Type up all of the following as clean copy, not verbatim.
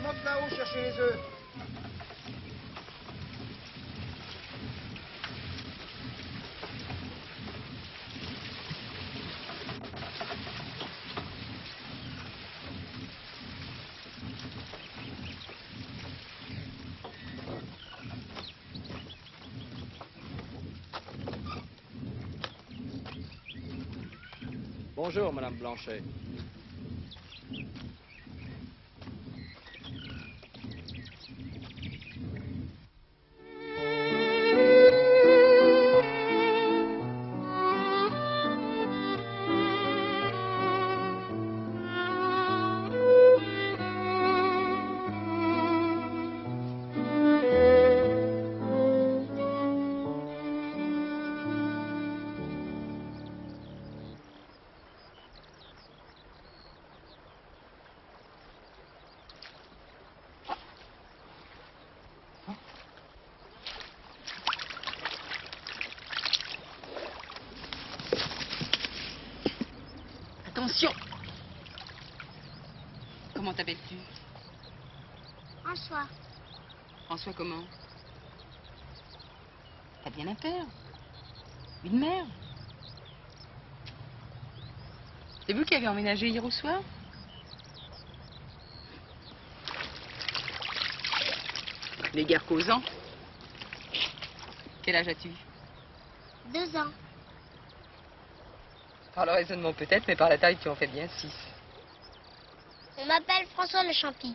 monte là-haut chercher les œufs. Bonjour, Madame Blanchet. Attention! Comment t'appelles-tu? François. François comment? T'as bien un père. Une mère. C'est vous qui avez emménagé hier au soir? Les guerres causant. Quel âge as-tu? 2 ans. Par le raisonnement peut-être, mais par la taille tu en fais bien 6. On m'appelle François le Champi.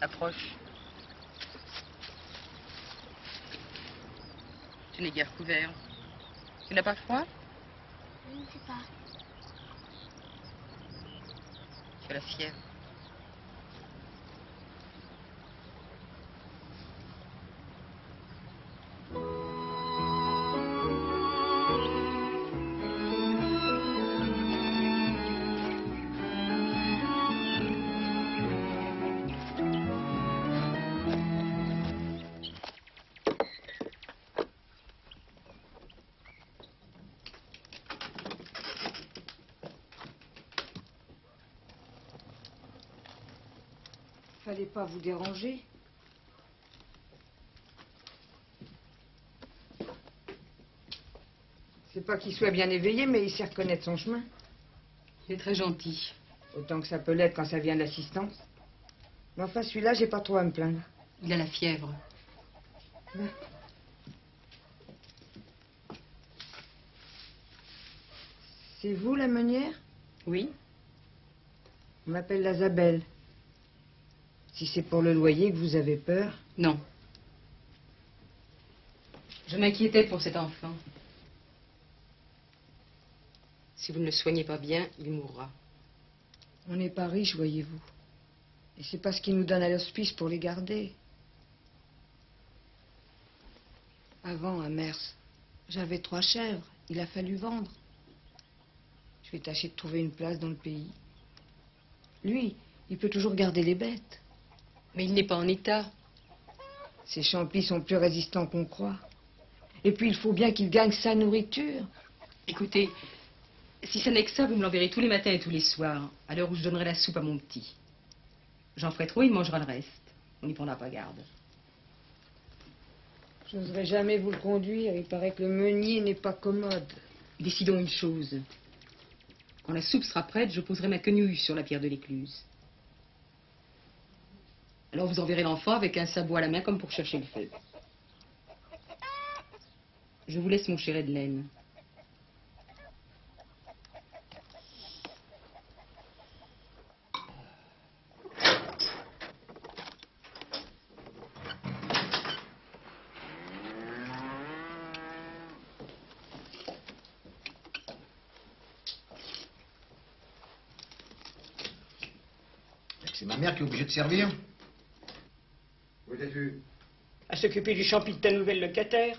Approche. Tu n'es guère couvert. Tu n'as pas froid? Je ne sais pas. Tu as la fièvre. Fallait pas vous déranger. C'est pas qu'il soit bien éveillé, mais il sait reconnaître son chemin. Il est très gentil. Autant que ça peut l'être quand ça vient de l'assistance. Mais enfin, celui-là, j'ai pas trop à me plaindre. Il a la fièvre. Ben. C'est vous, la meunière? Oui. On m'appelle la Zabelle. Si c'est pour le loyer que vous avez peur... Non. Je m'inquiétais pour cet enfant. Si vous ne le soignez pas bien, il mourra. On n'est pas riche, voyez-vous. Et c'est pas ce qu'ils nous donnent à l'hospice pour les garder. Avant, à Mers, j'avais 3 chèvres. Il a fallu vendre. Je vais tâcher de trouver une place dans le pays. Lui, il peut toujours garder les bêtes. Mais il n'est pas en état. Ces champis sont plus résistants qu'on croit. Et puis, il faut bien qu'il gagne sa nourriture. Écoutez, si ça n'est que ça, vous me l'enverrez tous les matins et tous les soirs, à l'heure où je donnerai la soupe à mon petit. J'en ferai trop, il mangera le reste. On n'y prendra pas garde. Je n'oserais jamais vous le conduire. Il paraît que le meunier n'est pas commode. Décidons une chose. Quand la soupe sera prête, je poserai ma quenouille sur la pierre de l'écluse. Alors vous enverrez l'enfant avec un sabot à la main comme pour chercher le feu. Je vous laisse mon chéret de laine. C'est ma mère qui est obligée de servir. Où étais-tu? À s'occuper du champi de ta nouvelle locataire.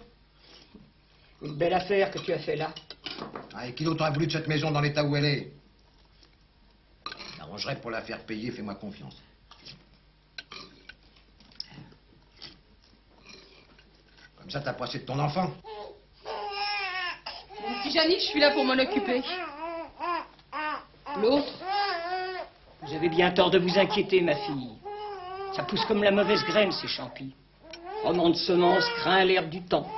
Une belle affaire que tu as fait là. Ah, et qui d'autre a voulu de cette maison dans l'état où elle est? J'arrangerai pour la faire payer, fais-moi confiance. Comme ça, t'as pas assez de ton enfant. Mon petit Janine, je suis là pour m'en occuper. L'autre, Vous avez bien tort de vous inquiéter, ma fille. Ça pousse comme la mauvaise graine, ces champis. Roman de semence craint l'herbe du temps.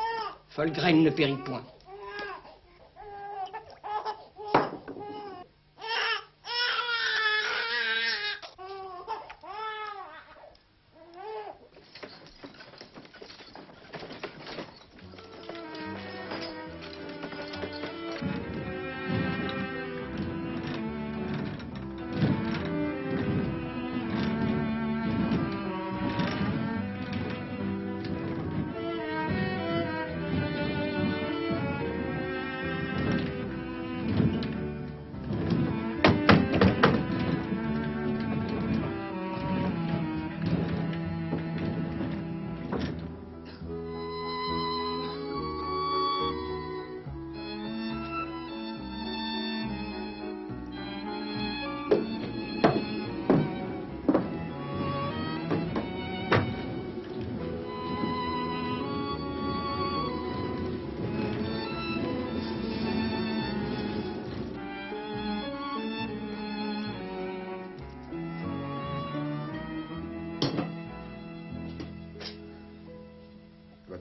Folle graine ne périt point.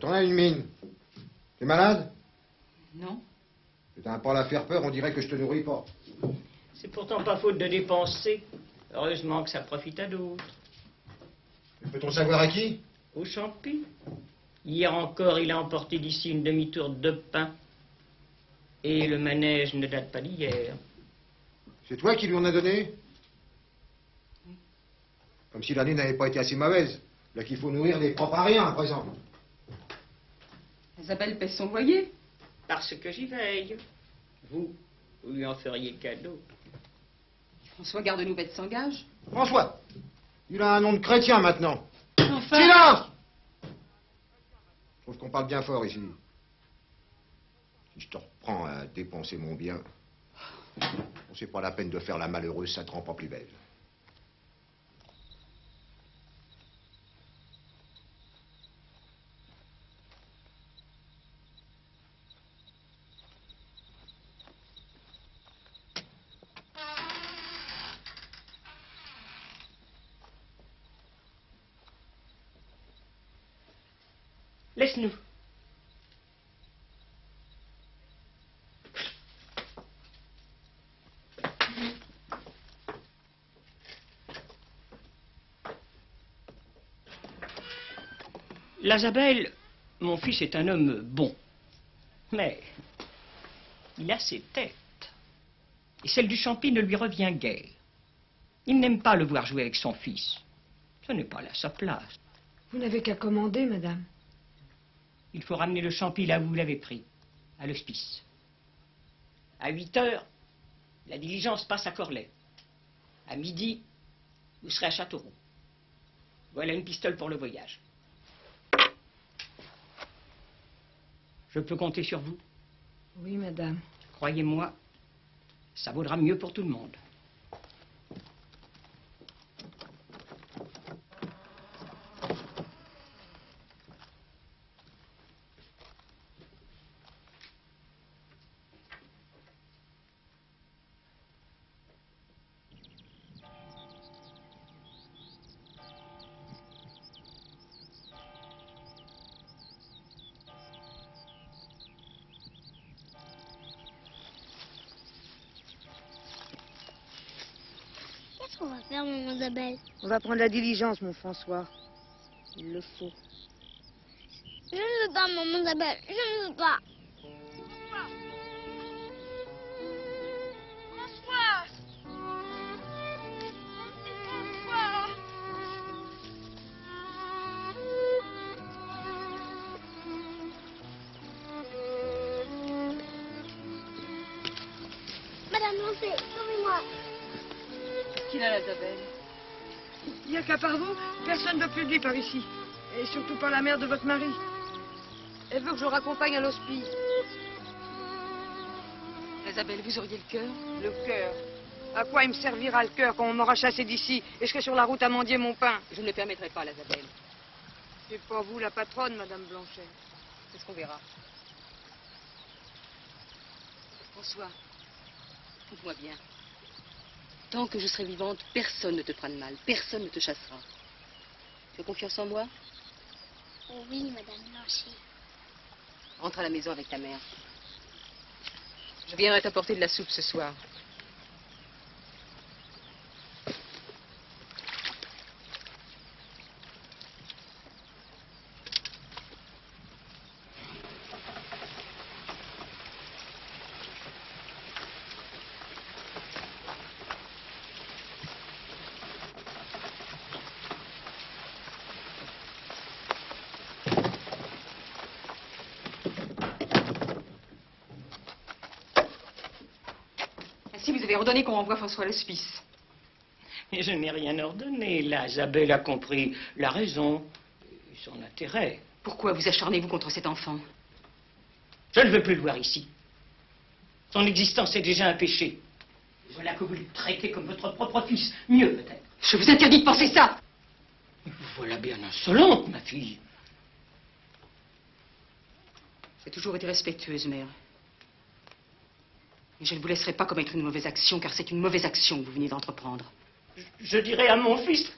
T'en as une mine. T'es malade? Non. T'as un pas à la faire peur, on dirait que je te nourris pas. C'est pourtant pas faute de dépenser. Heureusement que ça profite à d'autres. Peut-on savoir à qui? Au champi. Hier encore, il a emporté d'ici une demi-tour de pain. Et le manège ne date pas d'hier. C'est toi qui lui en as donné? Comme si l'année n'avait pas été assez mauvaise. Là qu'il faut nourrir les propres à rien à présent. Isabelle paie son loyer. Parce que j'y veille. Vous lui en feriez cadeau. François Garde-Nouvelle s'engage. François, il a un nom de chrétien maintenant. Enfin... Silence! Je trouve qu'on parle bien fort ici. Si je te reprends à dépenser mon bien, c'est pas la peine de faire la malheureuse, ça te rend pas plus belle. Laisse-nous. L'Azabelle, mon fils est un homme bon. Mais il a ses têtes. Et celle du champi ne lui revient guère. Il n'aime pas le voir jouer avec son fils. Ce n'est pas là sa place. Vous n'avez qu'à commander, madame. Il faut ramener le champi là où vous l'avez pris, à l'hospice. À 8 heures, la diligence passe à Corlay. À midi, vous serez à Châteauroux. Voilà une pistole pour le voyage. Je peux compter sur vous? Oui, madame. Croyez-moi, ça vaudra mieux pour tout le monde. Qu'est-ce qu'on va faire, maman Isabelle? On va prendre la diligence, mon François. Il le faut. Je ne veux pas, maman Isabelle. Je ne veux pas. François! François! Madame Lancé, sauvez-moi. Qu'il a, l'Isabelle? Il n'y a qu'à part vous, personne ne veut plus de lui par ici. Et surtout pas la mère de votre mari. Elle veut que je le raccompagne à l'hospice. Isabelle, vous auriez le cœur? Le cœur. À quoi il me servira le cœur quand on m'aura chassé d'ici et je serai sur la route à mendier mon pain? Je ne le permettrai pas, l'Isabelle. C'est pas vous la patronne, madame Blanchet. C'est ce qu'on verra. François, écoute-moi bien. Tant que je serai vivante, personne ne te fera de mal, personne ne te chassera. Tu as confiance en moi? Oui, Madame Blancher. Rentre à la maison avec ta mère. Je viendrai t'apporter de la soupe ce soir. Ainsi, vous avez ordonné qu'on renvoie François à l'hospice. Mais je n'ai rien ordonné. Là, Isabelle a compris la raison et son intérêt. Pourquoi vous acharnez-vous contre cet enfant? Je ne veux plus le voir ici. Son existence est déjà un péché. Voilà que vous le traitez comme votre propre fils. Mieux, peut-être. Je vous interdis de penser ça! Vous voilà bien insolente, ma fille. J'ai toujours été respectueuse, mère. Mais je ne vous laisserai pas commettre une mauvaise action, car c'est une mauvaise action que vous venez d'entreprendre. Je dirai à mon fils,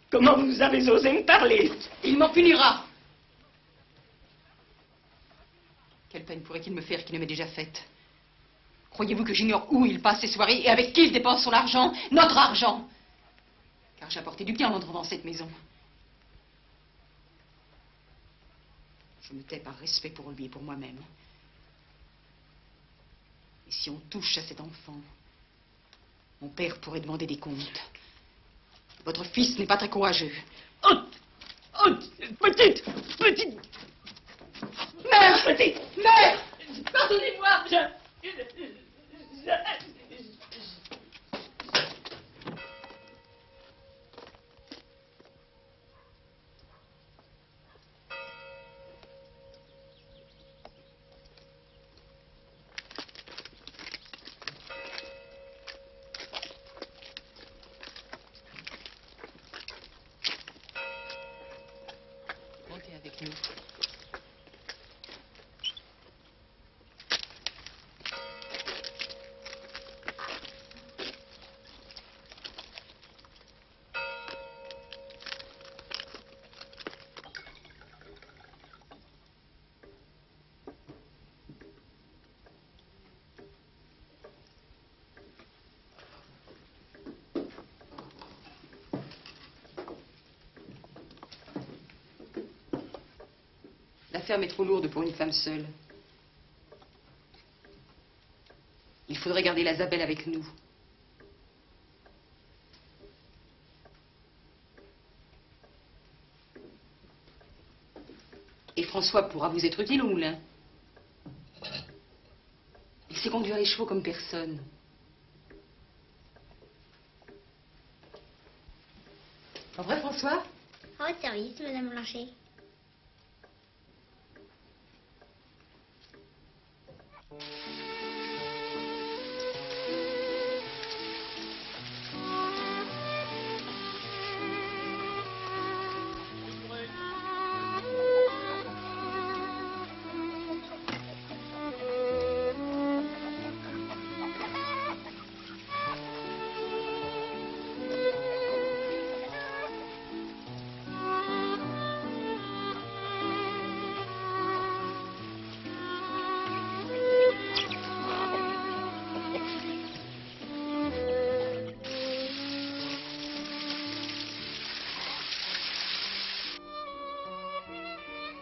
comment vous avez osé me parler? Il m'en punira! Quelle peine pourrait-il me faire qu'il ne m'ait déjà faite? Croyez-vous que j'ignore où il passe ses soirées et avec qui il dépense son argent, notre argent? Car j'ai apporté du bien en entrant dans cette maison. Je me tais par respect pour lui et pour moi-même. Et si on touche à cet enfant, mon père pourrait demander des comptes. Votre fils n'est pas très courageux. Petite! Mère! Petite! Mère! Pardonnez-moi! Montez avec nous. La ferme est trop lourde pour une femme seule. Il faudrait garder la Zabelle avec nous. Et François pourra vous être utile au moulin. Il sait conduire les chevaux comme personne. En vrai, François? À votre service, Madame Blancher.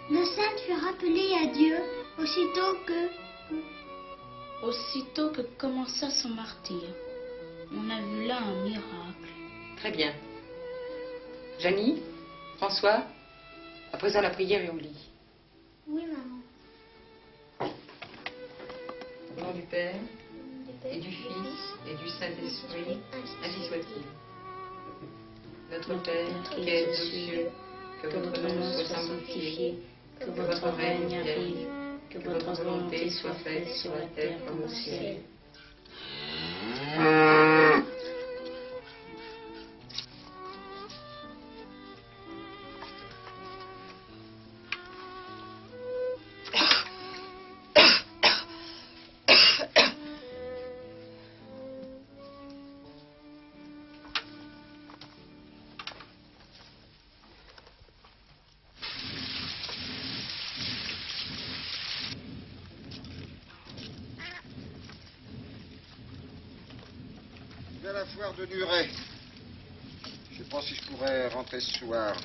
Le saint fut rappelé à Dieu aussitôt que commença son martyre. On a vu là un miracle. Très bien. Janie, François, à présent la prière et au lit. Oui, maman. Au nom du Père, et du Fils, et du Saint-Esprit, ainsi soit-il. Notre Père, qui es aux cieux, que votre nom soit sanctifié, que votre règne arrive, que votre volonté soit faite sur la terre comme au ciel. Je vais à la foire de Nuret. Je sais pas si je pourrais rentrer ce soir.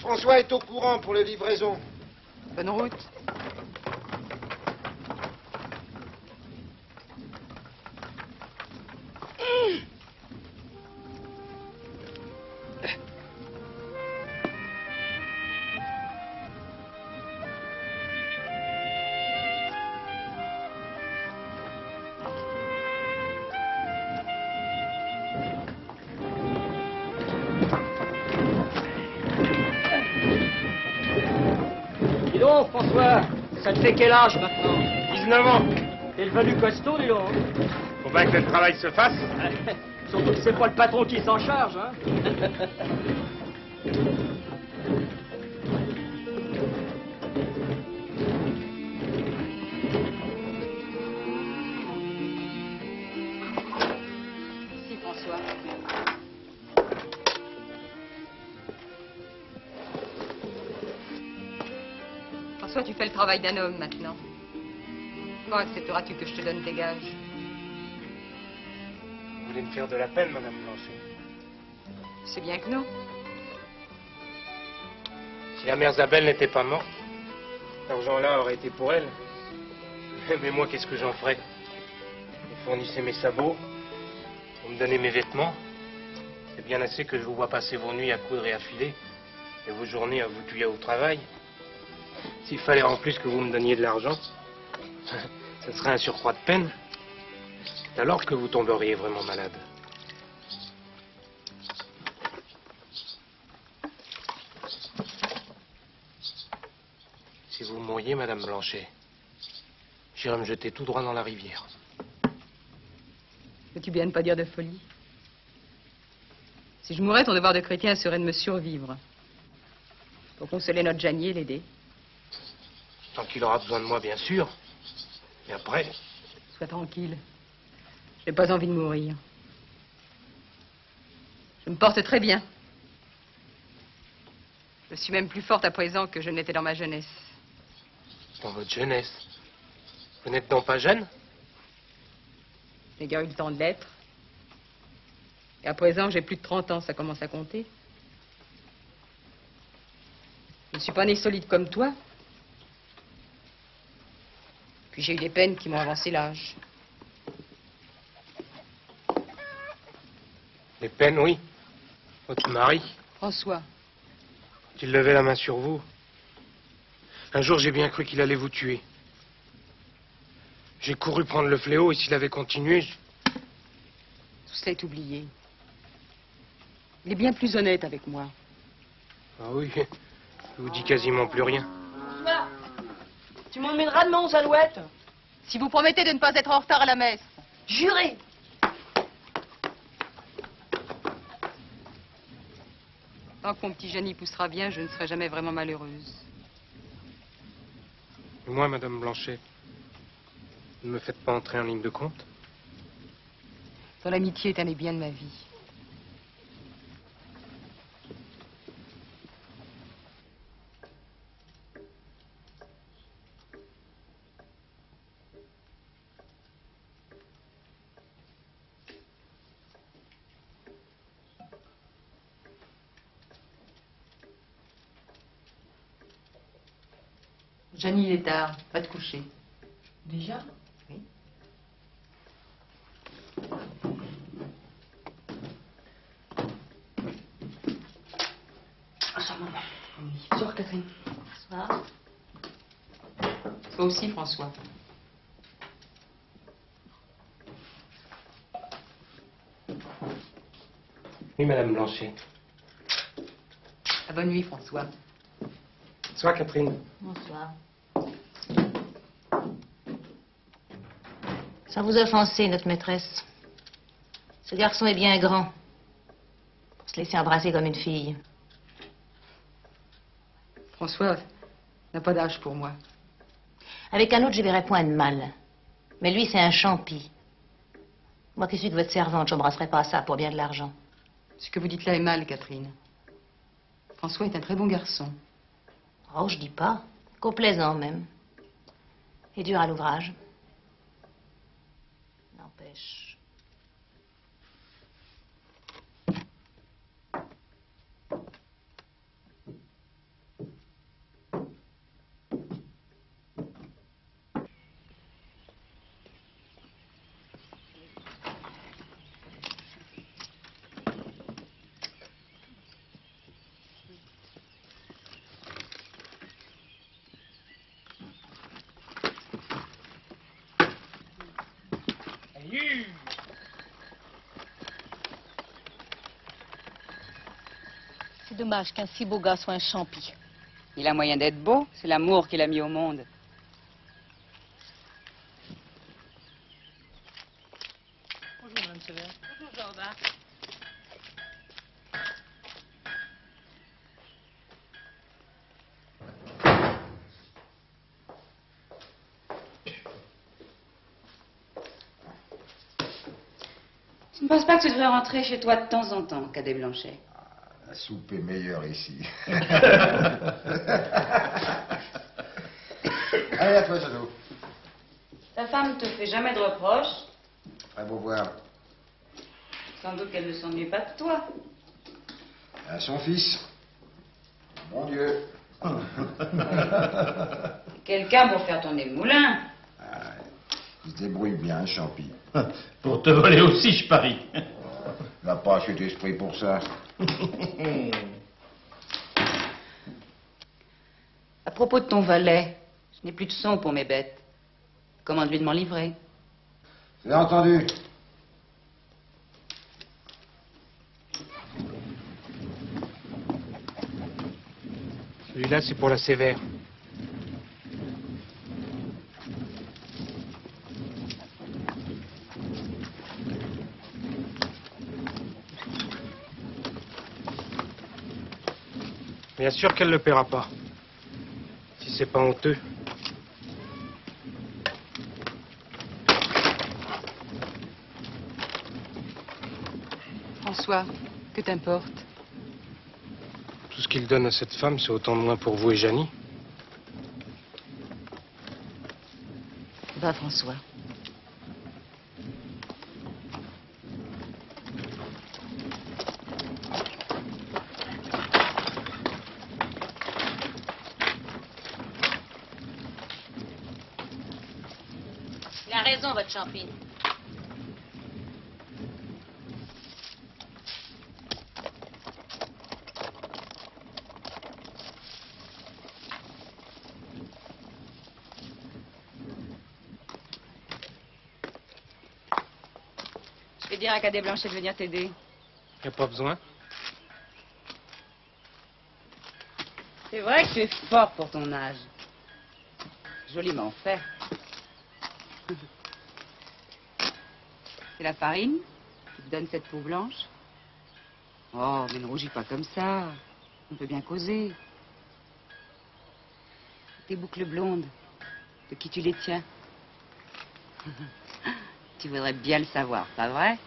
François est au courant pour les livraisons. Bonne route. Dis donc, François, ça te fait quel âge maintenant? 19 ans. T'es devenu costaud, dis donc. Faut bien que le travail se fasse. Surtout que c'est pas le patron qui s'en charge, hein. Si, François. François, tu fais le travail d'un homme maintenant. Quand accepteras-tu que je te donne tes gages? Vous voulez me faire de la peine, Madame Blanchet? C'est bien que non. Si la mère Isabelle n'était pas morte, l'argent-là aurait été pour elle. Mais moi, qu'est-ce que j'en ferais? Vous fournissez mes sabots, vous me donnez mes vêtements. C'est bien assez que je vous vois passer vos nuits à coudre et à filer, et vos journées à vous tuer au travail. S'il fallait en plus que vous me donniez de l'argent, ça serait un surcroît de peine. C'est alors que vous tomberiez vraiment malade. Si vous mouriez, Madame Blanchet, j'irais me jeter tout droit dans la rivière. Veux-tu bien ne pas dire de folie? Si je mourais, ton devoir de chrétien serait de me survivre. Pour consoler notre Janier et l'aider. Tant qu'il aura besoin de moi, bien sûr. Et après, Sois tranquille. Je n'ai pas envie de mourir. Je me porte très bien. Je suis même plus forte à présent que je n'étais dans ma jeunesse. dans votre jeunesse, vous n'êtes donc pas jeune? Je n'ai guère eu le temps de l'être. Et à présent, j'ai plus de 30 ans, ça commence à compter. Je ne suis pas née solide comme toi. Puis j'ai eu des peines qui m'ont avancé l'âge. Les peines, oui. Votre mari, François, il levait la main sur vous. Un jour, j'ai bien cru qu'il allait vous tuer. J'ai couru prendre le fléau et s'il avait continué, tout cela est oublié. Il est bien plus honnête avec moi. Ah oui, je vous dis quasiment plus rien. François, tu m'emmèneras demain aux Alouettes? Si vous promettez de ne pas être en retard à la messe. Juré. Tant que mon petit Jenny poussera bien, je ne serai jamais vraiment malheureuse. Et moi, Madame Blanchet, ne me faites pas entrer en ligne de compte? Ton amitié est un des biens de ma vie. Jenny, il est tard. Va te coucher. Déjà? Oui. Bonsoir, maman. Bonsoir, Catherine. Bonsoir. Toi aussi, François. Oui, Madame Blanchet. À bonne nuit, François. Bonsoir, Catherine. Bonsoir. Sans vous offenser, notre maîtresse. Ce garçon est bien grand pour se laisser embrasser comme une fille. François n'a pas d'âge pour moi. Avec un autre, je verrais point de mal. Mais lui, c'est un champi. Moi qui suis que votre servante, j'embrasserai pas ça pour bien de l'argent. Ce que vous dites là est mal, Catherine. François est un très bon garçon. Oh, je dis pas. Complaisant même. Et dur à l'ouvrage. N'empêche. C'est dommage qu'un si beau gars soit un champi. Il a moyen d'être beau, c'est l'amour qu'il a mis au monde. Bonjour, Madame Sévère. Bonjour, Jordan. Je ne pense pas que tu devrais rentrer chez toi de temps en temps, Cadet Blanchet. La soupe est meilleure ici. Allez, à toi, Jadot. Ta femme ne te fait jamais de reproches. Très beau voir. Sans doute qu'elle ne s'ennuie pas de toi. À son fils. Mon Dieu. Quelqu'un pour faire tourner le moulin. Il se débrouille bien, Champi. Pour te voler aussi, je parie. Il n'a pas assez d'esprit pour ça. À propos de ton valet, je n'ai plus de son pour mes bêtes. Commande-lui de m'en livrer. J'ai entendu. Celui-là, c'est pour la Sévère. Bien sûr qu'elle ne le paiera pas. Si c'est pas honteux. François, que t'importe? Tout ce qu'il donne à cette femme, c'est autant de moins pour vous et Janie. Va, François. Il a raison, votre champi. Je vais dire à Cadet Blanchet de venir t'aider. Y a pas besoin. C'est vrai que tu es fort pour ton âge. Joliment fait. C'est la farine qui te donne cette peau blanche? Oh, mais ne rougis pas comme ça. On peut bien causer. Tes boucles blondes, de qui tu les tiens? Tu voudrais bien le savoir, pas vrai?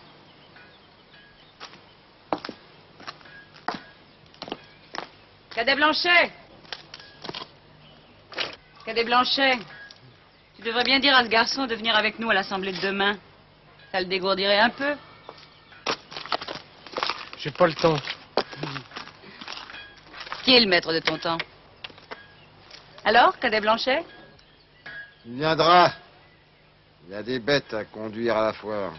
Cadet Blanchet! Cadet Blanchet, tu devrais bien dire à ce garçon de venir avec nous à l'assemblée de demain. Ça le dégourdirait un peu. J'ai pas le temps. Qui est le maître de ton temps? Alors, Cadet Blanchet? Il viendra. Il y a des bêtes à conduire à la foire.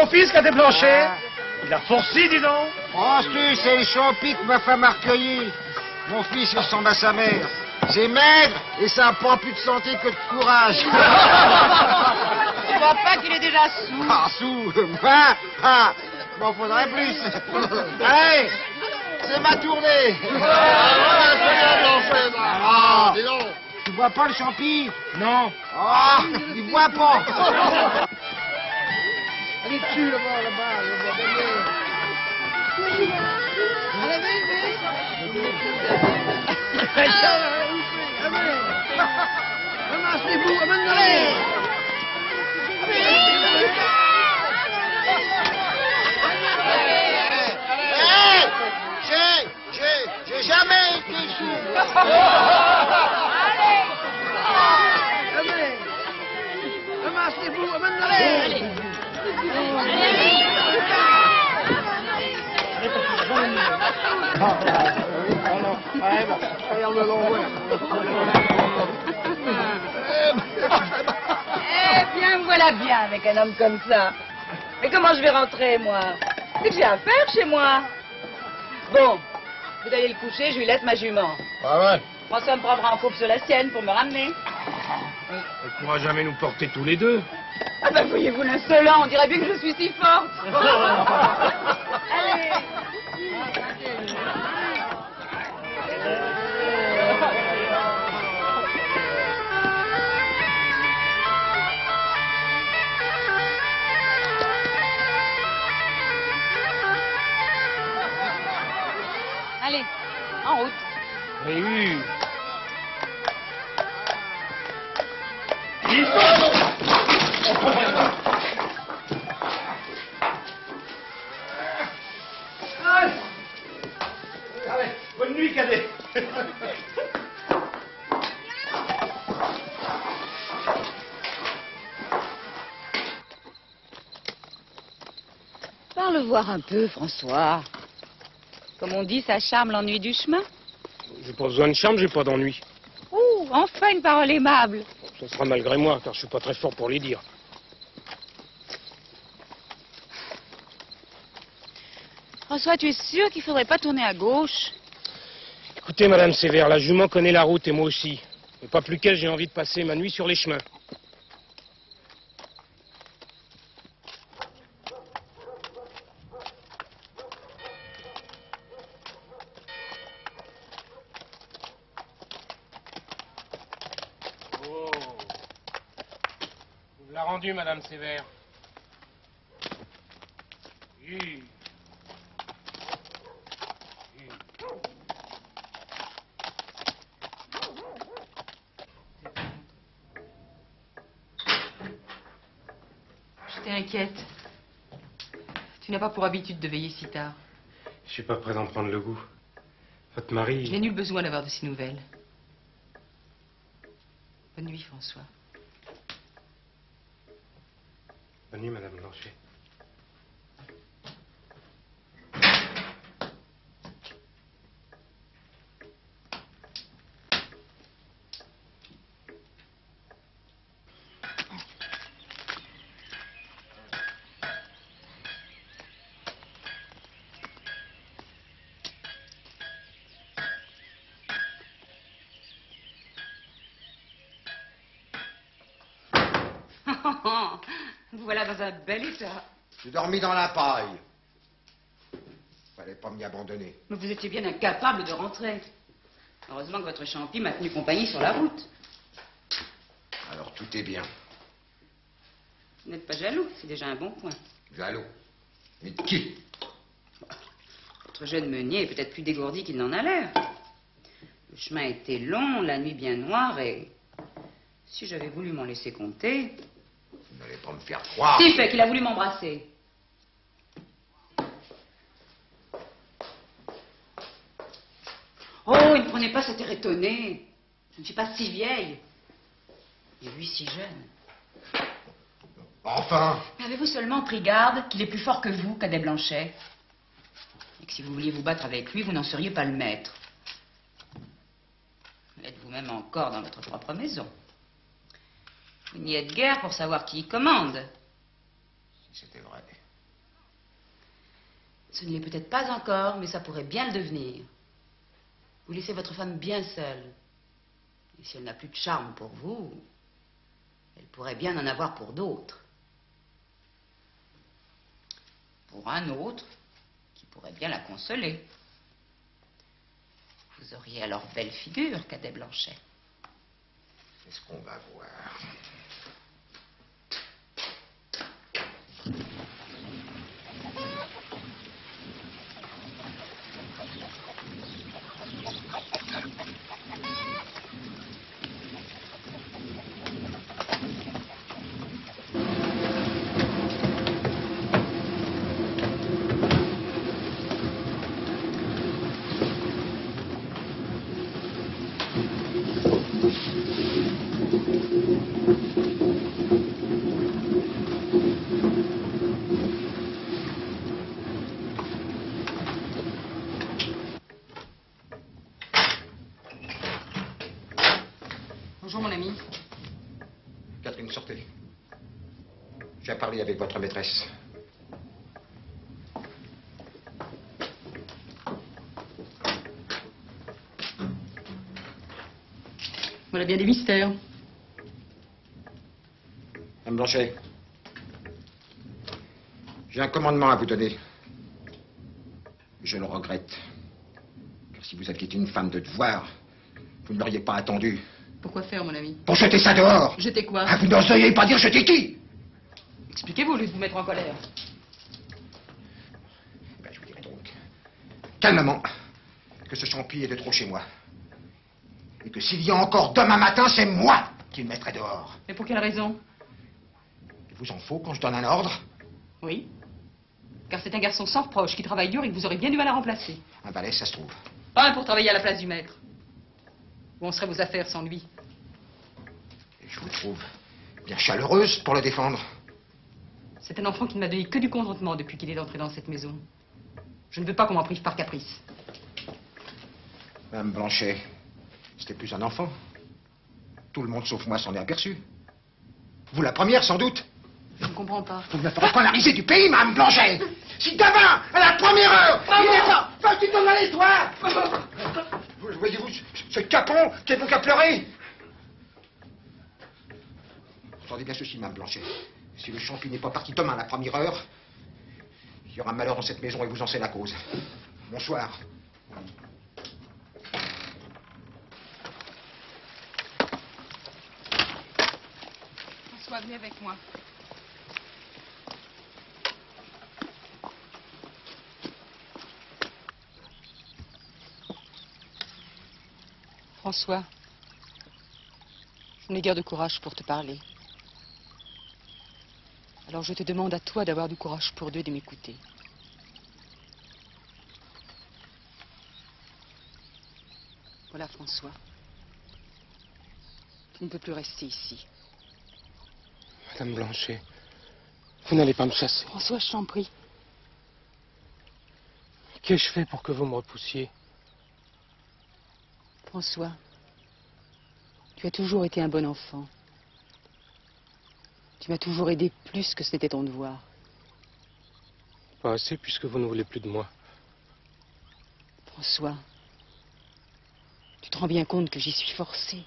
fils, Cadet Blanchet. Il a forci, dis donc. Penses-tu, c'est le champi que ma femme a recueilli. Mon fils ressemble à sa mère. C'est maigre et ça prend plus de santé que de courage. Tu vois pas qu'il est déjà sous? Ah, sous. M'en faudrait plus. Allez, c'est ma tournée. Ah, tu vois pas le champi? Non. Ah, il voit pas. Allez dessus là-bas, Allez, vite. Ramassez-vous, amène-les. J'ai jamais été sous. Allez. Ramassez-vous, amène-les. Eh bien, me voilà bien avec un homme comme ça. Mais comment je vais rentrer, moi? C'est que j'ai affaire chez moi. Bon, vous allez le coucher, je lui laisse ma jument. Pas mal. François me prendra en coupe sur la sienne pour me ramener. Elle pourra jamais nous porter tous les deux. Ah ben, voyez-vous l'insolent, on dirait bien que je suis si forte. Allez. Allez, en route. Mais oui. Bonne nuit, Cadet. Parle voir un peu, François. Comme on dit, ça charme l'ennui du chemin. J'ai pas besoin de charme, j'ai pas d'ennui. Ouh, enfin une parole aimable. Ce sera malgré moi, car je suis pas très fort pour les dire. François, tu es sûr qu'il faudrait pas tourner à gauche? Écoutez, Madame Sévère, la jument connaît la route et moi aussi. Mais pas plus qu'elle, j'ai envie de passer ma nuit sur les chemins. Oh. Vous l'a rendu, Madame Sévère. Oui. J'étais inquiète. Tu n'as pas pour habitude de veiller si tard. Je suis pas prêt d'en prendre le goût. Votre mari... Je n'ai nul besoin d'avoir de ces nouvelles. Bonne nuit, François. Bonne nuit, Madame Blanchet. Vous voilà dans un bel état. J'ai dormi dans la paille. Fallait pas m'y abandonner. Mais vous étiez bien incapable de rentrer. Heureusement que votre champi m'a tenu compagnie sur la route. Alors tout est bien. Vous n'êtes pas jaloux, c'est déjà un bon point. Jaloux. Mais de qui? Votre jeune meunier est peut-être plus dégourdi qu'il n'en a l'air. Le chemin était long, la nuit bien noire et... Si j'avais voulu m'en laisser compter... Vous n'allez pas me faire croire. Si, fait qu'il a voulu m'embrasser. Oh, il ne prenait pas cet air étonné. Je ne suis pas si vieille. Et lui si jeune. Enfin. Mais avez-vous seulement pris garde qu'il est plus fort que vous, Cadet Blanchet? Et que si vous vouliez vous battre avec lui, vous n'en seriez pas le maître. Vous êtes vous-même encore dans votre propre maison. Vous n'y êtes guère pour savoir qui y commande. Si c'était vrai. Ce ne l'est peut-être pas encore, mais ça pourrait bien le devenir. Vous laissez votre femme bien seule. Et si elle n'a plus de charme pour vous, elle pourrait bien en avoir pour d'autres. Pour un autre qui pourrait bien la consoler. Vous auriez alors belle figure, Cadet Blanchet. C'est ce qu'on va voir. Bonjour, mon ami. Catherine, sortez. J'ai à parler avec votre maîtresse. Voilà bien des mystères. Madame Blanchet, j'ai un commandement à vous donner. Je le regrette. Car si vous aviez été une femme de devoir, vous ne l'auriez pas attendu. Pourquoi faire, mon ami? Pour jeter ça dehors. Jeter quoi? Ah, vous n'oseriez pas dire jeter qui? Expliquez-vous au lieu de vous mettre en colère. Ben, je vous dirai donc, calmement, que ce champi est de trop chez moi. Et que s'il y a encore demain matin, c'est moi qui le mettrai dehors. Mais pour quelle raison? Il vous en faut quand je donne un ordre? Oui. Car c'est un garçon sans reproche qui travaille dur et que vous aurez bien du mal à remplacer. Un valet, ça se trouve. Pas un pour travailler à la place du maître. Où en seraient vos affaires sans lui? Et je vous trouve bien chaleureuse pour le défendre. C'est un enfant qui ne m'a donné que du contentement depuis qu'il est entré dans cette maison. Je ne veux pas qu'on m'en prive par caprice. Madame Blanchet, c'était plus un enfant. Tout le monde sauf moi s'en est aperçu. Vous la première, sans doute. Je ne comprends pas. Vous ne me ferez pas la risée du pays, Madame Blanchet. Si demain, à la première heure, il n'est pas... Vas-tu t'en aller, toi? Voyez-vous, ce capon qui est bon qu'à pleurer. Entendez bien ceci, Madame Blanchet. Si le champi n'est pas parti demain à la première heure, il y aura malheur dans cette maison et vous en savez la cause. Bonsoir. François, venez avec moi. François, je n'ai guère de courage pour te parler. Alors je te demande à toi d'avoir du courage pour Dieu et de m'écouter. Voilà, François. Tu ne peux plus rester ici. Madame Blanchet, vous n'allez pas me chasser. François, je t'en prie. Qu'ai-je fait pour que vous me repoussiez? François, tu as toujours été un bon enfant. Tu m'as toujours aidé plus que c'était ton devoir. Pas assez puisque vous ne voulez plus de moi. François, tu te rends bien compte que j'y suis forcée.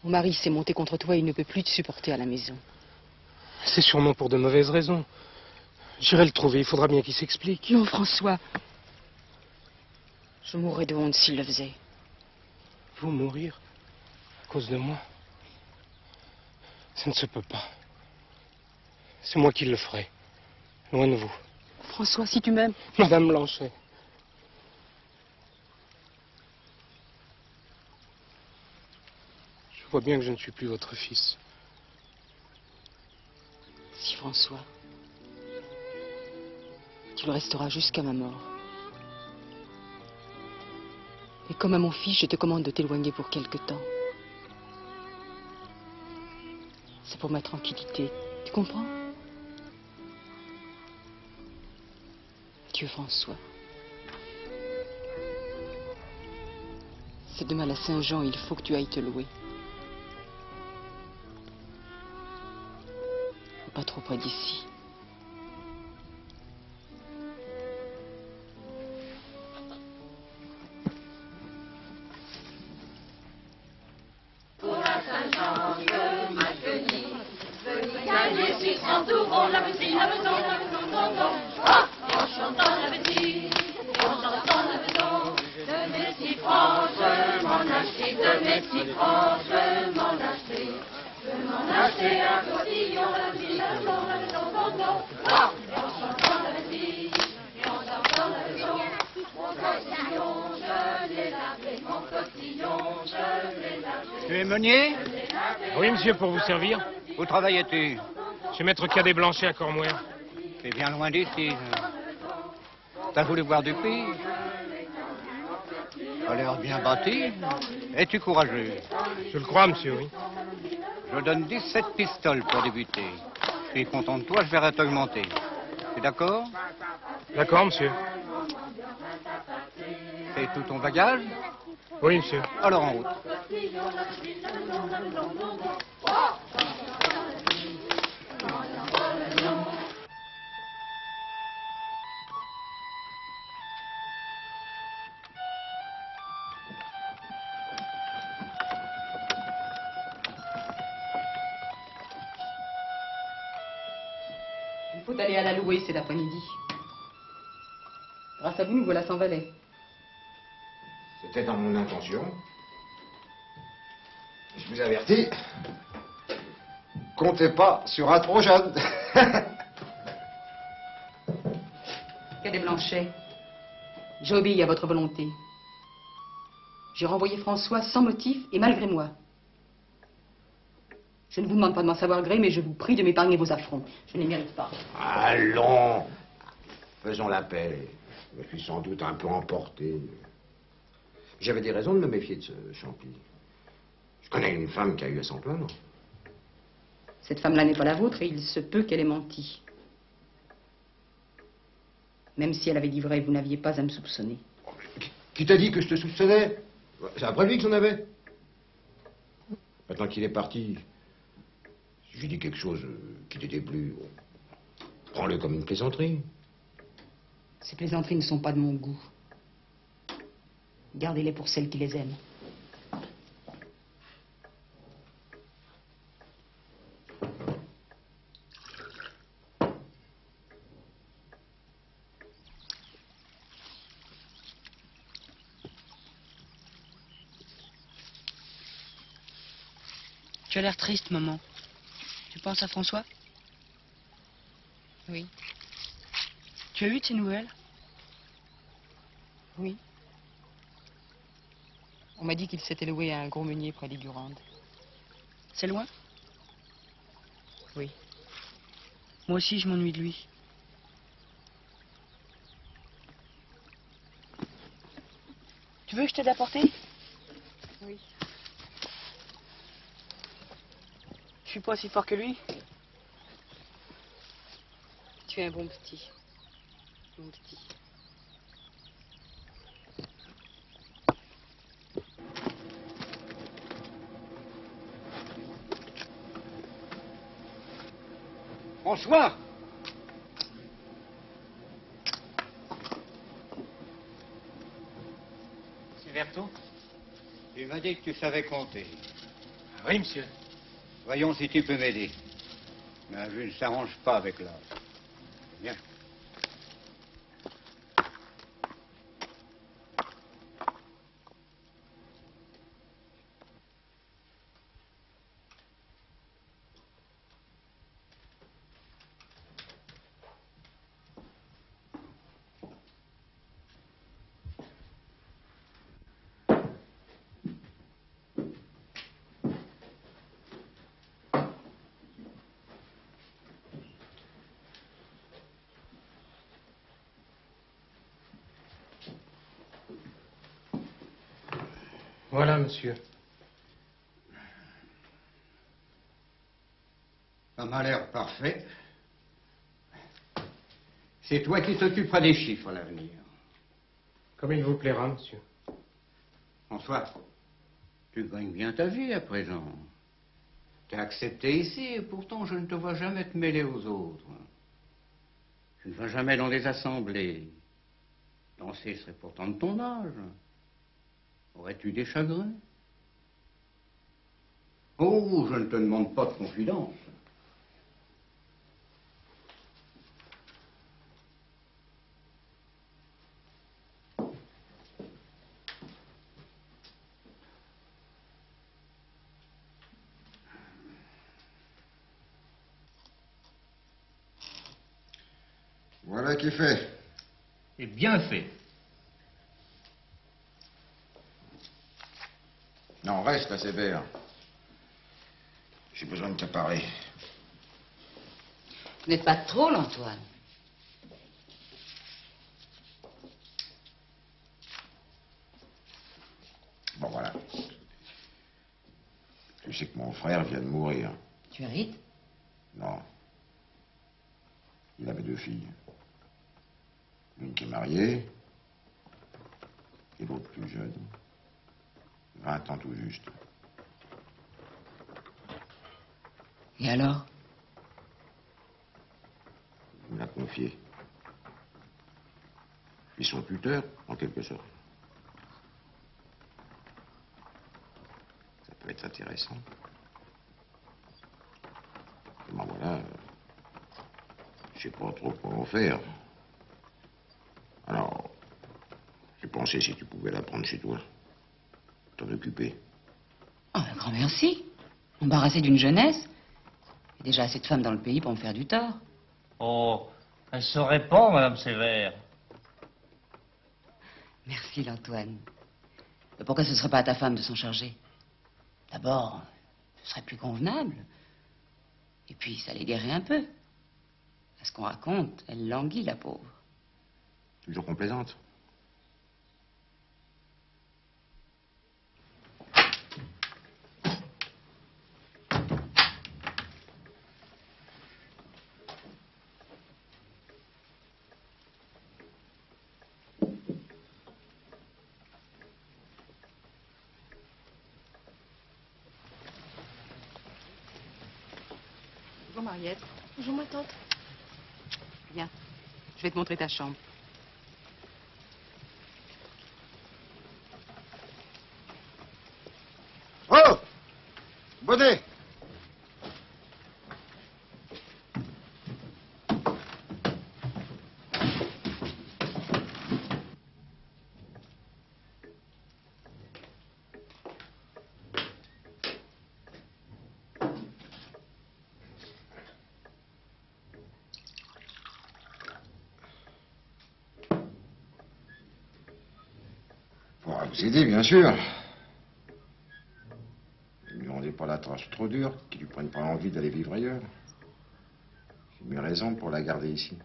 Mon mari s'est monté contre toi et il ne peut plus te supporter à la maison. C'est sûrement pour de mauvaises raisons. J'irai le trouver, il faudra bien qu'il s'explique. Non, François. Je mourrais de honte s'il le faisait. Vous mourir à cause de moi? Ça ne se peut pas. C'est moi qui le ferai, loin de vous. François, si tu m'aimes... Madame Blanchet. Je vois bien que je ne suis plus votre fils. Si, François. Tu le resteras jusqu'à ma mort. Et comme à mon fils, je te commande de t'éloigner pour quelque temps. C'est pour ma tranquillité. Tu comprends? Adieu, François. C'est demain la Saint-Jean, il faut que tu ailles te louer. pas trop près d'ici. Entourons la petite, la maison, en chantant la petite, en chantant la maison, de mes si franchement acheté, de mes si franchement acheté, de m'en acheter un cotillon, la petite, la maison, en chantant la petite, en chantant la maison, mon cotillon, je l'ai lavé, mon cotillon, je l'ai lavé. Tu es meunier? Oui, monsieur, pour vous servir. Où travaillais-tu? Chez Maître Cadet Blanchet à Cormouer. C'est bien loin d'ici. T'as voulu voir du pays? T'as l'air bien bâti. Es-tu courageux? Je le crois, monsieur, oui. Je donne 17 pistoles pour débuter. Je suis content de toi, je verrai t'augmenter. Tu es d'accord? D'accord, monsieur. C'est tout ton bagage? Oui, monsieur. Alors en route. Il faut aller à la louer cet après-midi. Grâce à vous, nous voilà sans valet. C'était dans mon intention. Je vous avertis, comptez pas sur un trop jeune. Cadet Blanchet, j'ai obéi à votre volonté. J'ai renvoyé François sans motif et malgré moi. Je ne vous demande pas de m'en savoir gré, mais je vous prie de m'épargner vos affronts. Je ne les mérite pas. Allons, faisons la paix. Je suis sans doute un peu emporté. J'avais des raisons de me méfier de ce Champy. Je connais une femme qui a eu à s'en plaindre. Cette femme-là n'est pas la vôtre et il se peut qu'elle ait menti. Même si elle avait dit vrai, vous n'aviez pas à me soupçonner. Qui t'a dit que je te soupçonnais? C'est après lui que j'en avais. Maintenant qu'il est parti, si j'ai dit quelque chose qui t'était plu, prends-le comme une plaisanterie. Ces plaisanteries ne sont pas de mon goût. Gardez-les pour celles qui les aiment. Tu as l'air triste, maman. Tu penses à François? Oui. Tu as eu de ses nouvelles? Oui. On m'a dit qu'il s'était loué à un gros meunier près des Gurandes. C'est loin? Oui. Moi aussi, je m'ennuie de lui. Tu veux que je t'aide à porter? Oui. Je suis pas aussi fort que lui. Tu es un bon petit. Mon petit. François! C'est Vertot? Tu m'as dit que tu savais compter. Oui, monsieur. Voyons si tu peux m'aider. Ma vue ne s'arrange pas avec l'âge. Bien. Voilà, monsieur. Ça m'a l'air parfait. C'est toi qui t'occuperas des chiffres à l'avenir. Comme il vous plaira, monsieur. François, tu gagnes bien ta vie à présent. t'ai accepté ici et pourtant je ne te vois jamais te mêler aux autres. Tu ne vas jamais dans les assemblées. Danser serait pourtant de ton âge. Aurais-tu des chagrins? Oh, je ne te demande pas de confidence. Voilà qui fait. Et bien fait. Non, reste là, Sévère. J'ai besoin de te parler. Vous n'êtes pas trop, l'Antoine. Bon, voilà. Tu sais que mon frère vient de mourir. Tu hérites? Non. Il avait 2 filles. Une qui est mariée et l'autre plus jeune. 20 ans tout juste. Et alors? Il me l'a confié. Ils sont tuteurs, en quelque sorte. Ça peut être intéressant. Et ben voilà, je sais pas trop quoi en faire. Alors, j'ai pensé si tu pouvais la prendre chez toi, t'en occuper. Oh, un grand merci. Embarrassé d'une jeunesse. Il y a déjà assez de femmes dans le pays pour me faire du tort. Oh, elle se répand, Madame Sévère. Merci, l'Antoine. Mais pourquoi ce ne serait pas à ta femme de s'en charger? D'abord, ce serait plus convenable. Et puis, ça l'égayerait un peu. À ce qu'on raconte, elle languit, la pauvre. Toujours complaisante. Bonjour, Mariette. Bonjour, ma tante. Viens, je vais te montrer ta chambre. Oh! Bonnet! Pour vous aider, bien sûr. Ne lui rendez pas la tâche trop dure, qu'il lui prenne pas envie d'aller vivre ailleurs. J'ai mes raisons pour la garder ici.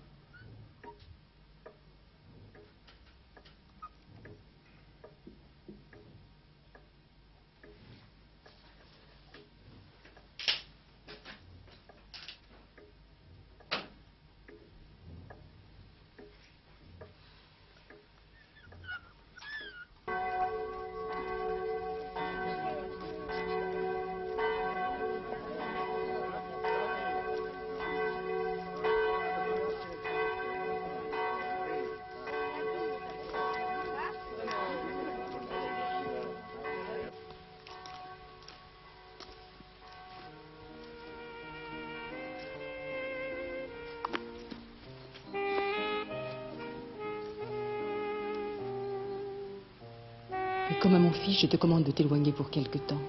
Et comme à mon fils, je te commande de t'éloigner pour quelque temps.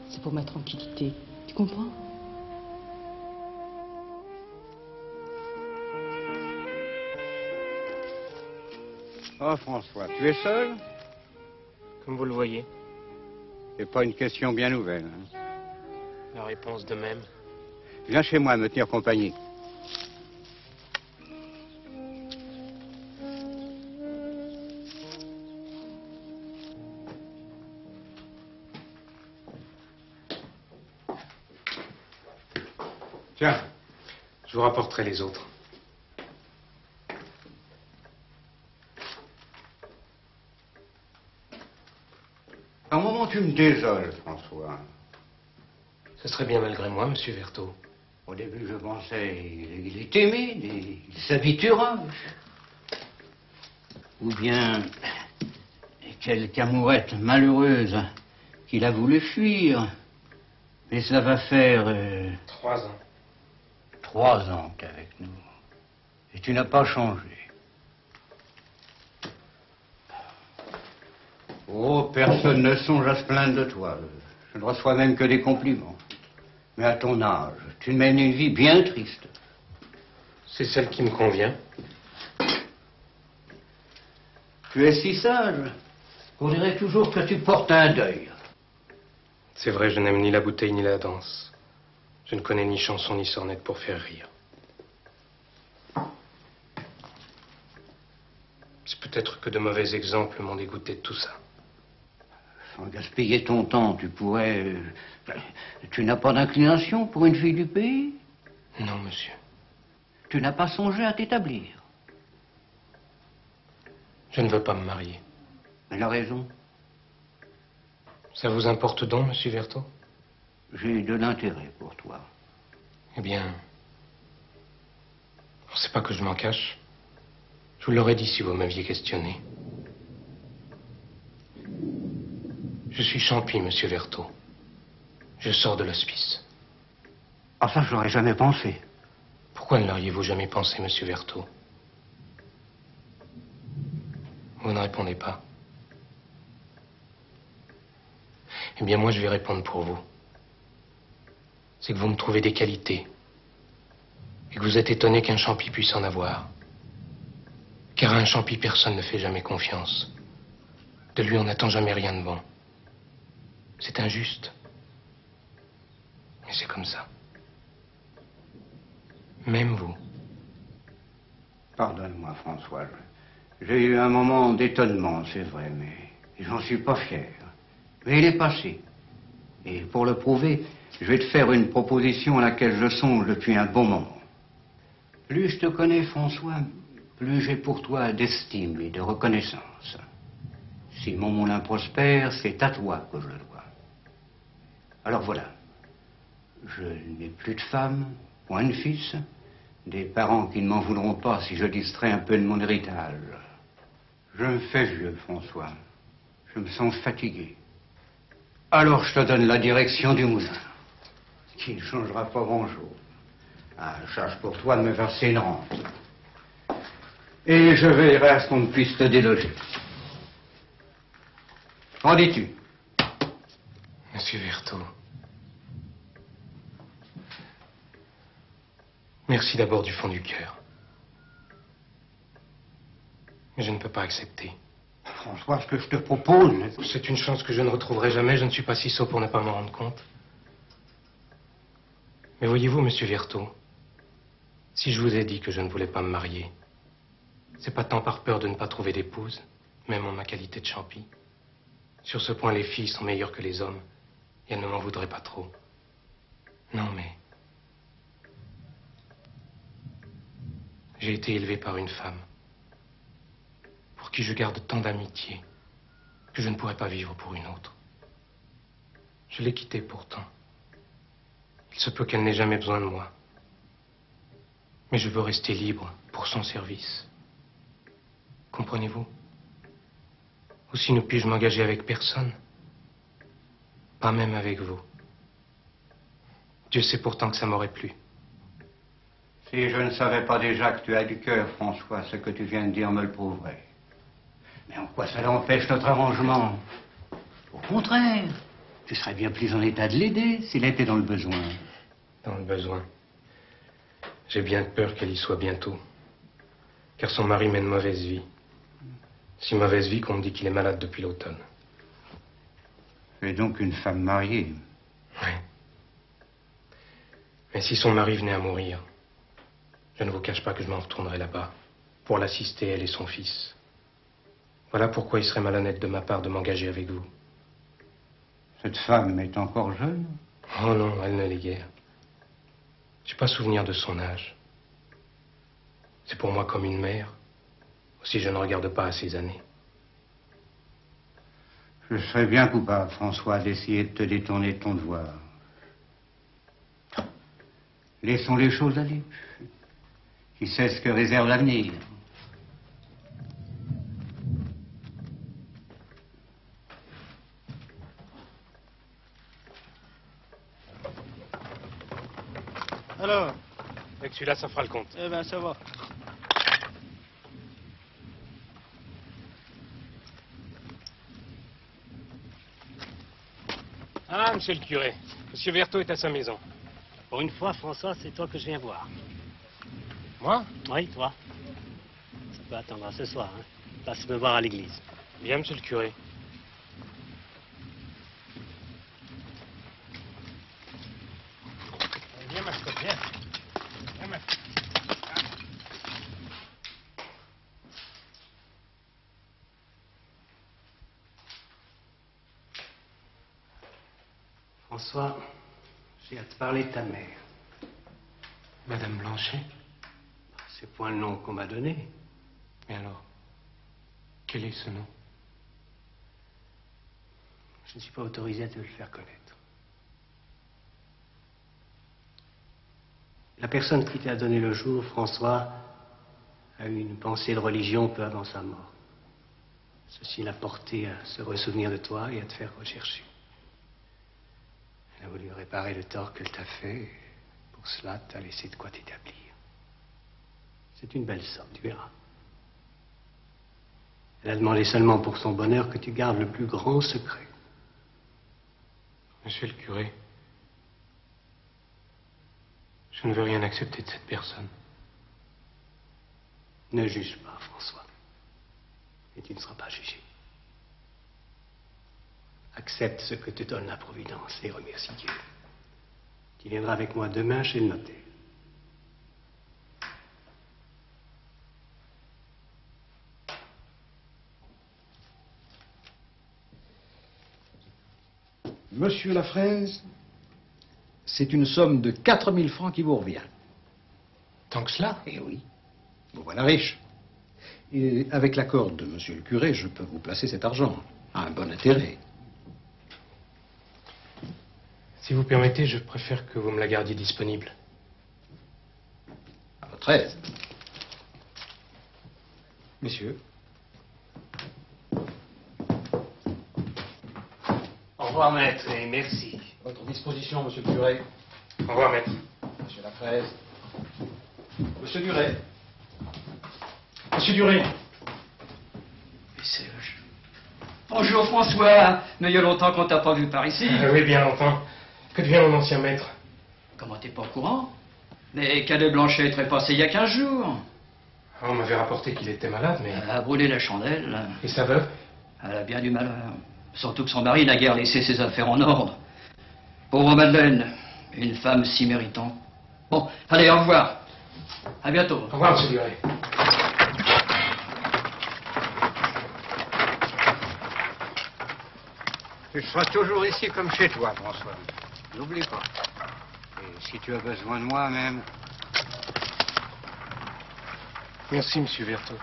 C'est pour ma tranquillité. Tu comprends? Oh, François, tu es seul? Comme vous le voyez. C'est pas une question bien nouvelle. Hein. La réponse de même. Viens chez moi me tenir compagnie. Tiens, je vous rapporterai les autres. À un moment, tu me désoles, François. François. Ce serait bien malgré moi, monsieur Vertot. Au début, je pensais, il est timide, il s'habituera. Ou bien, quelque amourette malheureuse qu'il a voulu fuir. Mais ça va faire... 3 ans. 3 ans qu'avec nous. Et tu n'as pas changé. Oh, personne ne songe à se plaindre de toi. Je ne reçois même que des compliments. Mais à ton âge, tu mènes une vie bien triste. C'est celle qui me convient. Tu es si sage qu'on dirait toujours que tu portes un deuil. C'est vrai, je n'aime ni la bouteille ni la danse. Je ne connais ni chanson ni sornette pour faire rire. C'est peut-être que de mauvais exemples m'ont dégoûté de tout ça. Sans gaspiller ton temps, tu pourrais... Tu n'as pas d'inclination pour une fille du pays? Non, monsieur. Tu n'as pas songé à t'établir? Je ne veux pas me marier. Mais la raison? Ça vous importe donc, monsieur Vertot? J'ai de l'intérêt pour toi. Eh bien... C'est pas que je m'en cache. Je vous l'aurais dit si vous m'aviez questionné. Je suis Champy, monsieur Vertot. Je sors de l'hospice. Ah, ça, je n'aurais jamais pensé. Pourquoi ne l'auriez-vous jamais pensé, monsieur Vertot? Vous ne répondez pas. Eh bien, moi, je vais répondre pour vous. C'est que vous me trouvez des qualités. Et que vous êtes étonné qu'un Champy puisse en avoir. Car à un Champy, personne ne fait jamais confiance. De lui, on n'attend jamais rien de bon. C'est injuste. Mais c'est comme ça. Même vous. Pardonne-moi, François. J'ai eu un moment d'étonnement, c'est vrai, mais j'en suis pas fier. Mais il est passé. Et pour le prouver, je vais te faire une proposition à laquelle je songe depuis un bon moment. Plus je te connais, François, plus j'ai pour toi d'estime et de reconnaissance. Si mon moulin prospère, c'est à toi que je le dois. Alors voilà. Je n'ai plus de femme, point de fils, des parents qui ne m'en voudront pas si je distrais un peu de mon héritage. Je me fais vieux, François. Je me sens fatigué. Alors je te donne la direction du moulin, qui ne changera pas grand-chose. Ah, charge pour toi de me verser une rente. Et je veillerai à ce qu'on ne puisse te déloger. Qu'en dis-tu? Monsieur Vertot. Merci d'abord du fond du cœur. Mais je ne peux pas accepter. François, ce que je te propose... C'est une chance que je ne retrouverai jamais. Je ne suis pas si sot pour ne pas m'en rendre compte. Mais voyez-vous, monsieur Vertot, si je vous ai dit que je ne voulais pas me marier, c'est pas tant par peur de ne pas trouver d'épouse, même en ma qualité de Champy. Sur ce point, les filles sont meilleures que les hommes, et elles ne m'en voudraient pas trop. Non, mais... j'ai été élevé par une femme, pour qui je garde tant d'amitié, que je ne pourrais pas vivre pour une autre. Je l'ai quittée pourtant. Il se peut qu'elle n'ait jamais besoin de moi. Mais je veux rester libre pour son service. Comprenez-vous? Aussi ne puis-je m'engager avec personne. Pas même avec vous. Dieu sait pourtant que ça m'aurait plu. Si je ne savais pas déjà que tu as du cœur, François, ce que tu viens de dire me le prouverait. Mais en quoi cela empêche notre arrangement? Au contraire, tu serais bien plus en état de l'aider s'il était dans le besoin. Dans le besoin. J'ai bien peur qu'elle y soit bientôt. Car son mari mène mauvaise vie. Si mauvaise vie qu'on me dit qu'il est malade depuis l'automne. Tu es donc une femme mariée. Oui. Mais si son mari venait à mourir, je ne vous cache pas que je m'en retournerai là-bas pour l'assister, elle et son fils. Voilà pourquoi il serait malhonnête de ma part de m'engager avec vous. Cette femme est encore jeune? Oh non, elle ne l'est guère. J'ai pas souvenir de son âge. C'est pour moi comme une mère. Aussi je ne regarde pas à ses années. Je serais bien coupable, François, d'essayer de te détourner de ton devoir. Laissons les choses aller. Qui sait ce que réserve l'avenir? Alors? Avec celui-là, ça fera le compte. Eh ben, ça va. Ah, monsieur le curé. Monsieur Vertot est à sa maison. Pour une fois, François, c'est toi que je viens voir. Moi? Oui, toi. Ça peut attendre à ce soir, hein. Passe me voir à l'église. Bien, monsieur le curé. Viens, Mascotte, viens. Viens, Mascotte. François, j'ai à te parler de ta mère. Madame Blanchet? C'est point le nom qu'on m'a donné. Mais alors, quel est ce nom? Je ne suis pas autorisé à te le faire connaître. La personne qui t'a donné le jour, François, a eu une pensée de religion peu avant sa mort. Ceci l'a porté à se ressouvenir de toi et à te faire rechercher. Elle a voulu réparer le tort qu'elle t'a fait. Et pour cela, t'as laissé de quoi t'établir. C'est une belle somme, tu verras. Elle a demandé seulement pour son bonheur que tu gardes le plus grand secret. Monsieur le curé, je ne veux rien accepter de cette personne. Ne juge pas, François. Et tu ne seras pas jugé. Accepte ce que te donne la Providence et remercie Dieu. Tu viendras avec moi demain chez le notaire. Monsieur Lafraise, c'est une somme de 4000 francs qui vous revient. Tant que cela? Eh oui. Vous voilà riche. Et avec l'accord de monsieur le curé, je peux vous placer cet argent à un bon intérêt. Si vous permettez, je préfère que vous me la gardiez disponible. À votre aise. Messieurs. Au revoir, maître, et merci. Votre disposition, monsieur le curé. Au revoir, maître. Monsieur Lafraise. Monsieur Duret. Monsieur Duré. Serge. Bonjour François. Mais il y a longtemps qu'on t'a pas vu par ici. Oui, bien longtemps. Que devient mon ancien maître? Comment t'es pas au courant? Mais Cadet Blanchet est trépassé il y a 15 jours. Ah, on m'avait rapporté qu'il était malade, mais... Elle a brûlé la chandelle. Et sa veuve? Elle a bien du malheur. Surtout que son mari n'a guère laissé ses affaires en ordre. Pauvre Madeleine. Une femme si méritante. Bon, allez, au revoir. À bientôt. Au revoir, monsieur Duré. Tu seras toujours ici comme chez toi, François. N'oublie pas. Et si tu as besoin de moi même... Merci, monsieur Vertot.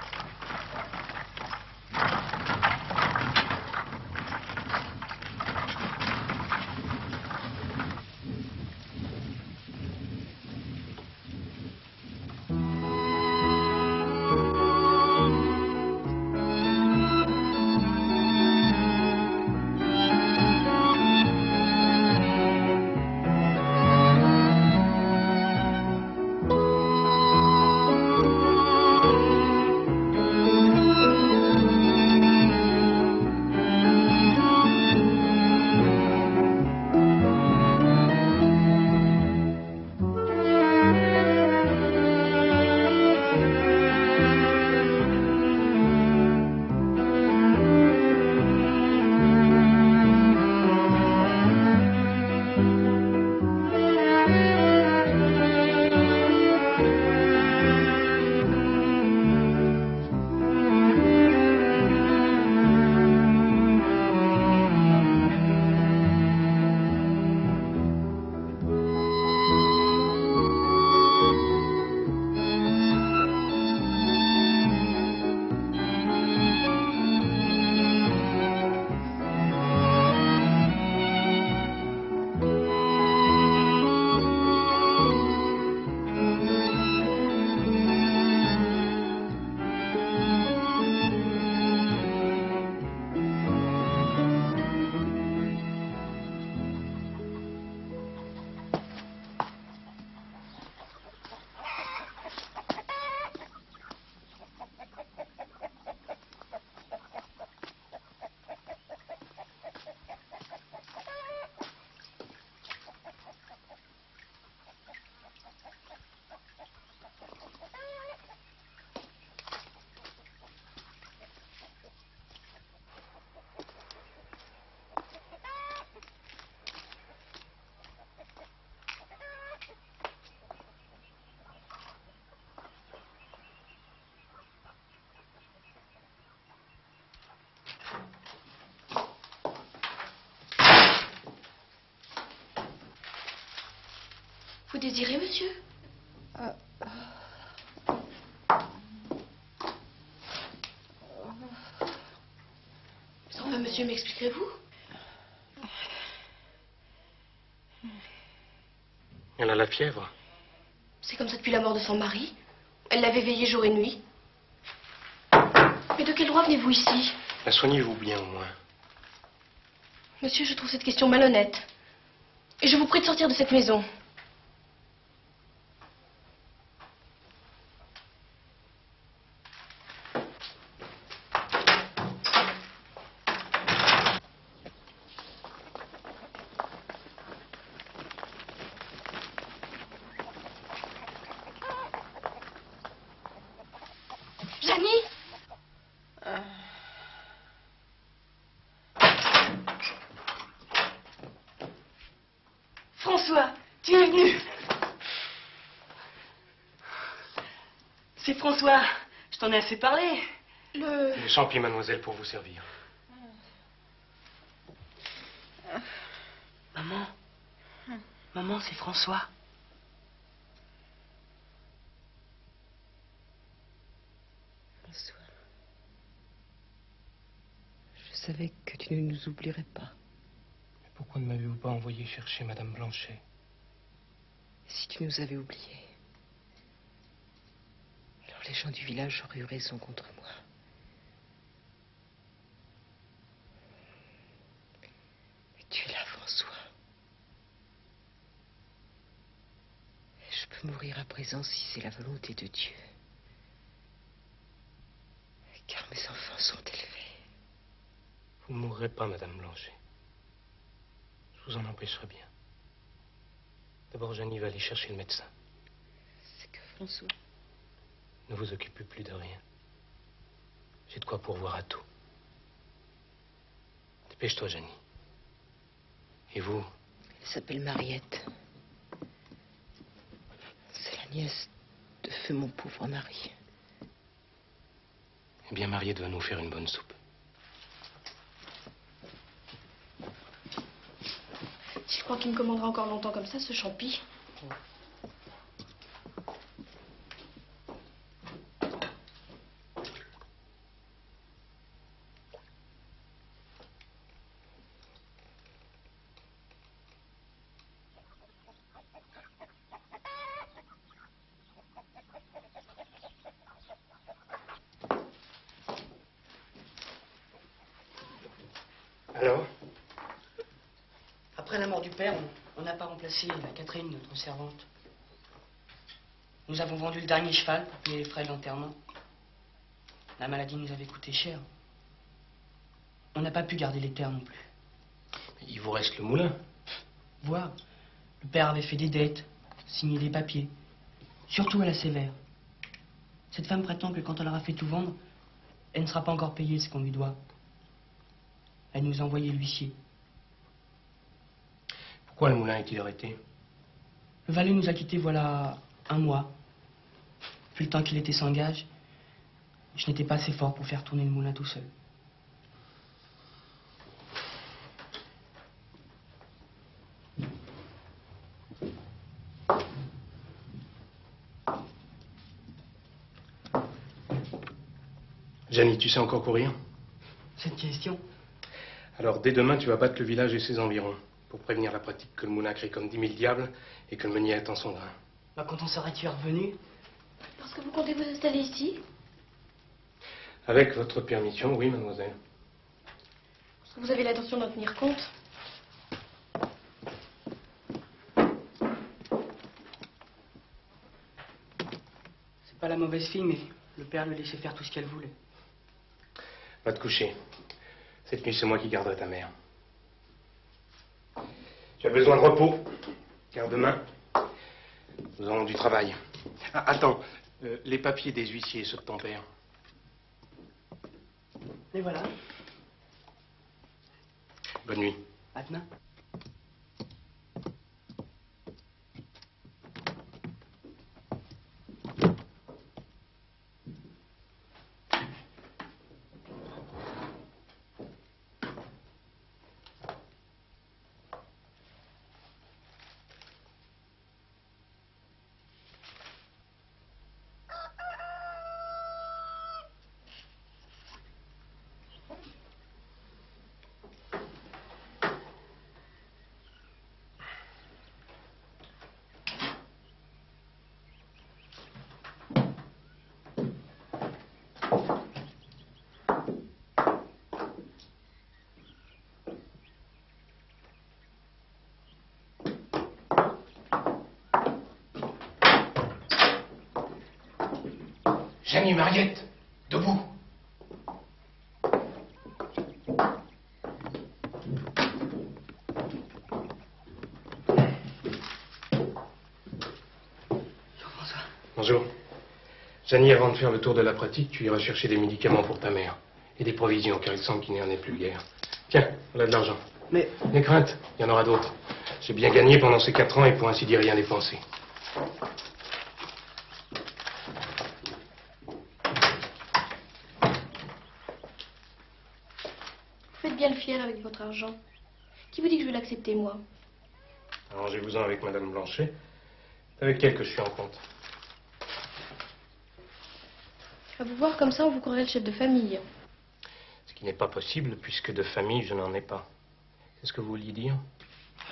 Vous désirez, monsieur? Enfin, monsieur, m'expliquerez-vous? Elle a la fièvre. C'est comme ça depuis la mort de son mari. Elle l'avait veillé jour et nuit. Mais de quel droit venez-vous ici? La soignez-vous bien, au moins. Monsieur, je trouve cette question malhonnête. Et je vous prie de sortir de cette maison. Janie? François, tu es venu. C'est François. Je t'en ai assez parlé. Les champis, mademoiselle, pour vous servir. Maman. Maman, c'est François. François. Je savais que tu ne nous oublierais pas. Mais pourquoi ne m'avez-vous pas envoyé chercher Madame Blanchet? Si tu nous avais oubliés, alors les gens du village auraient eu raison contre moi. Mais tu es là, François. Et je peux mourir à présent si c'est la volonté de Dieu. Car mes enfants sont élevés. Vous ne mourrez pas, Madame Blanchet. Je vous en empêcherai bien. D'abord, Janie va aller chercher le médecin. C'est que François... Ne vous occupez plus de rien. J'ai de quoi pourvoir à tout. Dépêche-toi, Janie. Et vous? Elle s'appelle Mariette. C'est la nièce de feu mon pauvre mari. Eh bien, Mariette va nous faire une bonne soupe. Je crois qu'il me commandera encore longtemps comme ça, ce champi. Alors? Après la mort du père, on n'a pas remplacé la Catherine, notre servante. Nous avons vendu le dernier cheval pour payer les frais de l'enterrement. La maladie nous avait coûté cher. On n'a pas pu garder les terres non plus. Il vous reste le moulin. Voir, le père avait fait des dettes, signé des papiers, surtout à la sévère. Cette femme prétend que quand elle aura fait tout vendre, elle ne sera pas encore payée ce qu'on lui doit. Elle nous a envoyé l'huissier. Pourquoi le moulin est-il arrêté? Le valet nous a quittés voilà un mois. Depuis le temps qu'il était sans gage, je n'étais pas assez fort pour faire tourner le moulin tout seul. Janie, tu sais encore courir? Cette question? Alors, dès demain, tu vas battre le village et ses environs, pour prévenir la pratique que le moulin crie comme 10 000 diables et que le meunier attend son grain. Bah, quand on serait-tu revenu? Parce que vous comptez vous installer ici? Avec votre permission, oui, mademoiselle. Parce que vous avez l'intention d'en tenir compte? C'est pas la mauvaise fille, mais le père lui laissait faire tout ce qu'elle voulait. Va te coucher. Cette nuit, c'est moi qui garderai ta mère. Tu as besoin de repos, car demain, nous aurons du travail. Ah, attends, les papiers des huissiers, ceux de ton père. Et voilà. Bonne nuit. À demain. Jeannie et Mariette, debout. Bonjour. Jeannie, avant de faire le tour de la pratique, tu iras chercher des médicaments pour ta mère. Et des provisions, car il semble qu'il n'y en ait plus guère. Tiens, voilà de l'argent. Mais... N'aie crainte, il y en aura d'autres. J'ai bien gagné pendant ces 4 ans et pour ainsi dire rien dépensé. Vous faites bien le fier avec votre argent. Qui vous dit que je vais l'accepter, moi? Arrangez-vous-en avec Madame Blanchet. C'est avec elle que je suis en compte. À vous voir comme ça, on vous croirait le chef de famille. Ce qui n'est pas possible, puisque de famille, je n'en ai pas. C'est ce que vous vouliez dire?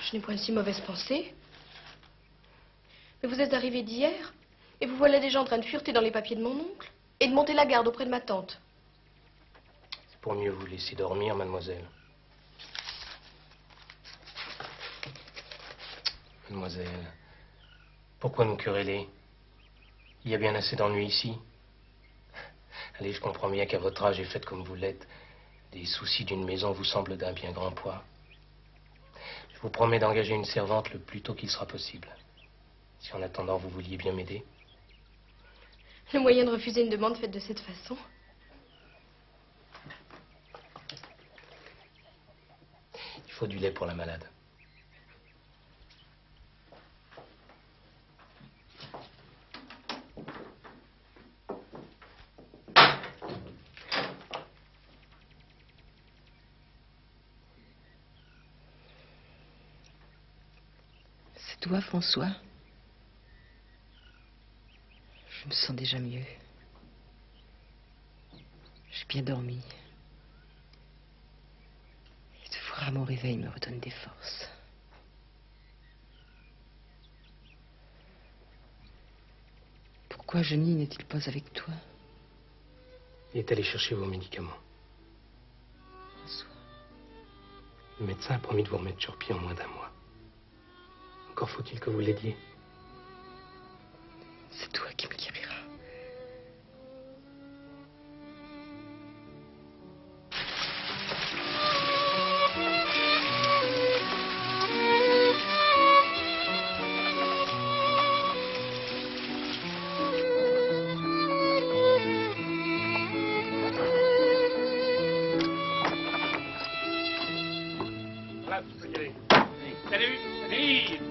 Je n'ai point une si mauvaise pensée. Mais vous êtes arrivé d'hier, et vous voilà déjà en train de fureter dans les papiers de mon oncle, et de monter la garde auprès de ma tante. C'est pour mieux vous laisser dormir, mademoiselle. Mademoiselle, pourquoi nous quereller? Il y a bien assez d'ennuis ici. Allez, je comprends bien qu'à votre âge et faites comme vous l'êtes, les soucis d'une maison vous semblent d'un bien grand poids. Je vous promets d'engager une servante le plus tôt qu'il sera possible. Si en attendant vous vouliez bien m'aider. Le moyen de refuser une demande faite de cette façon. Il faut du lait pour la malade. Toi, François, je me sens déjà mieux. J'ai bien dormi. Et te voir à mon réveil me redonne des forces. Pourquoi Johnny n'est-il pas avec toi? Il est allé chercher vos médicaments. François. Le médecin a promis de vous remettre sur pied en moins d'1 mois. Encore faut-il que vous l'aidiez. C'est toi qui me guériras. Voilà, tu peux y aller. Salut, vive!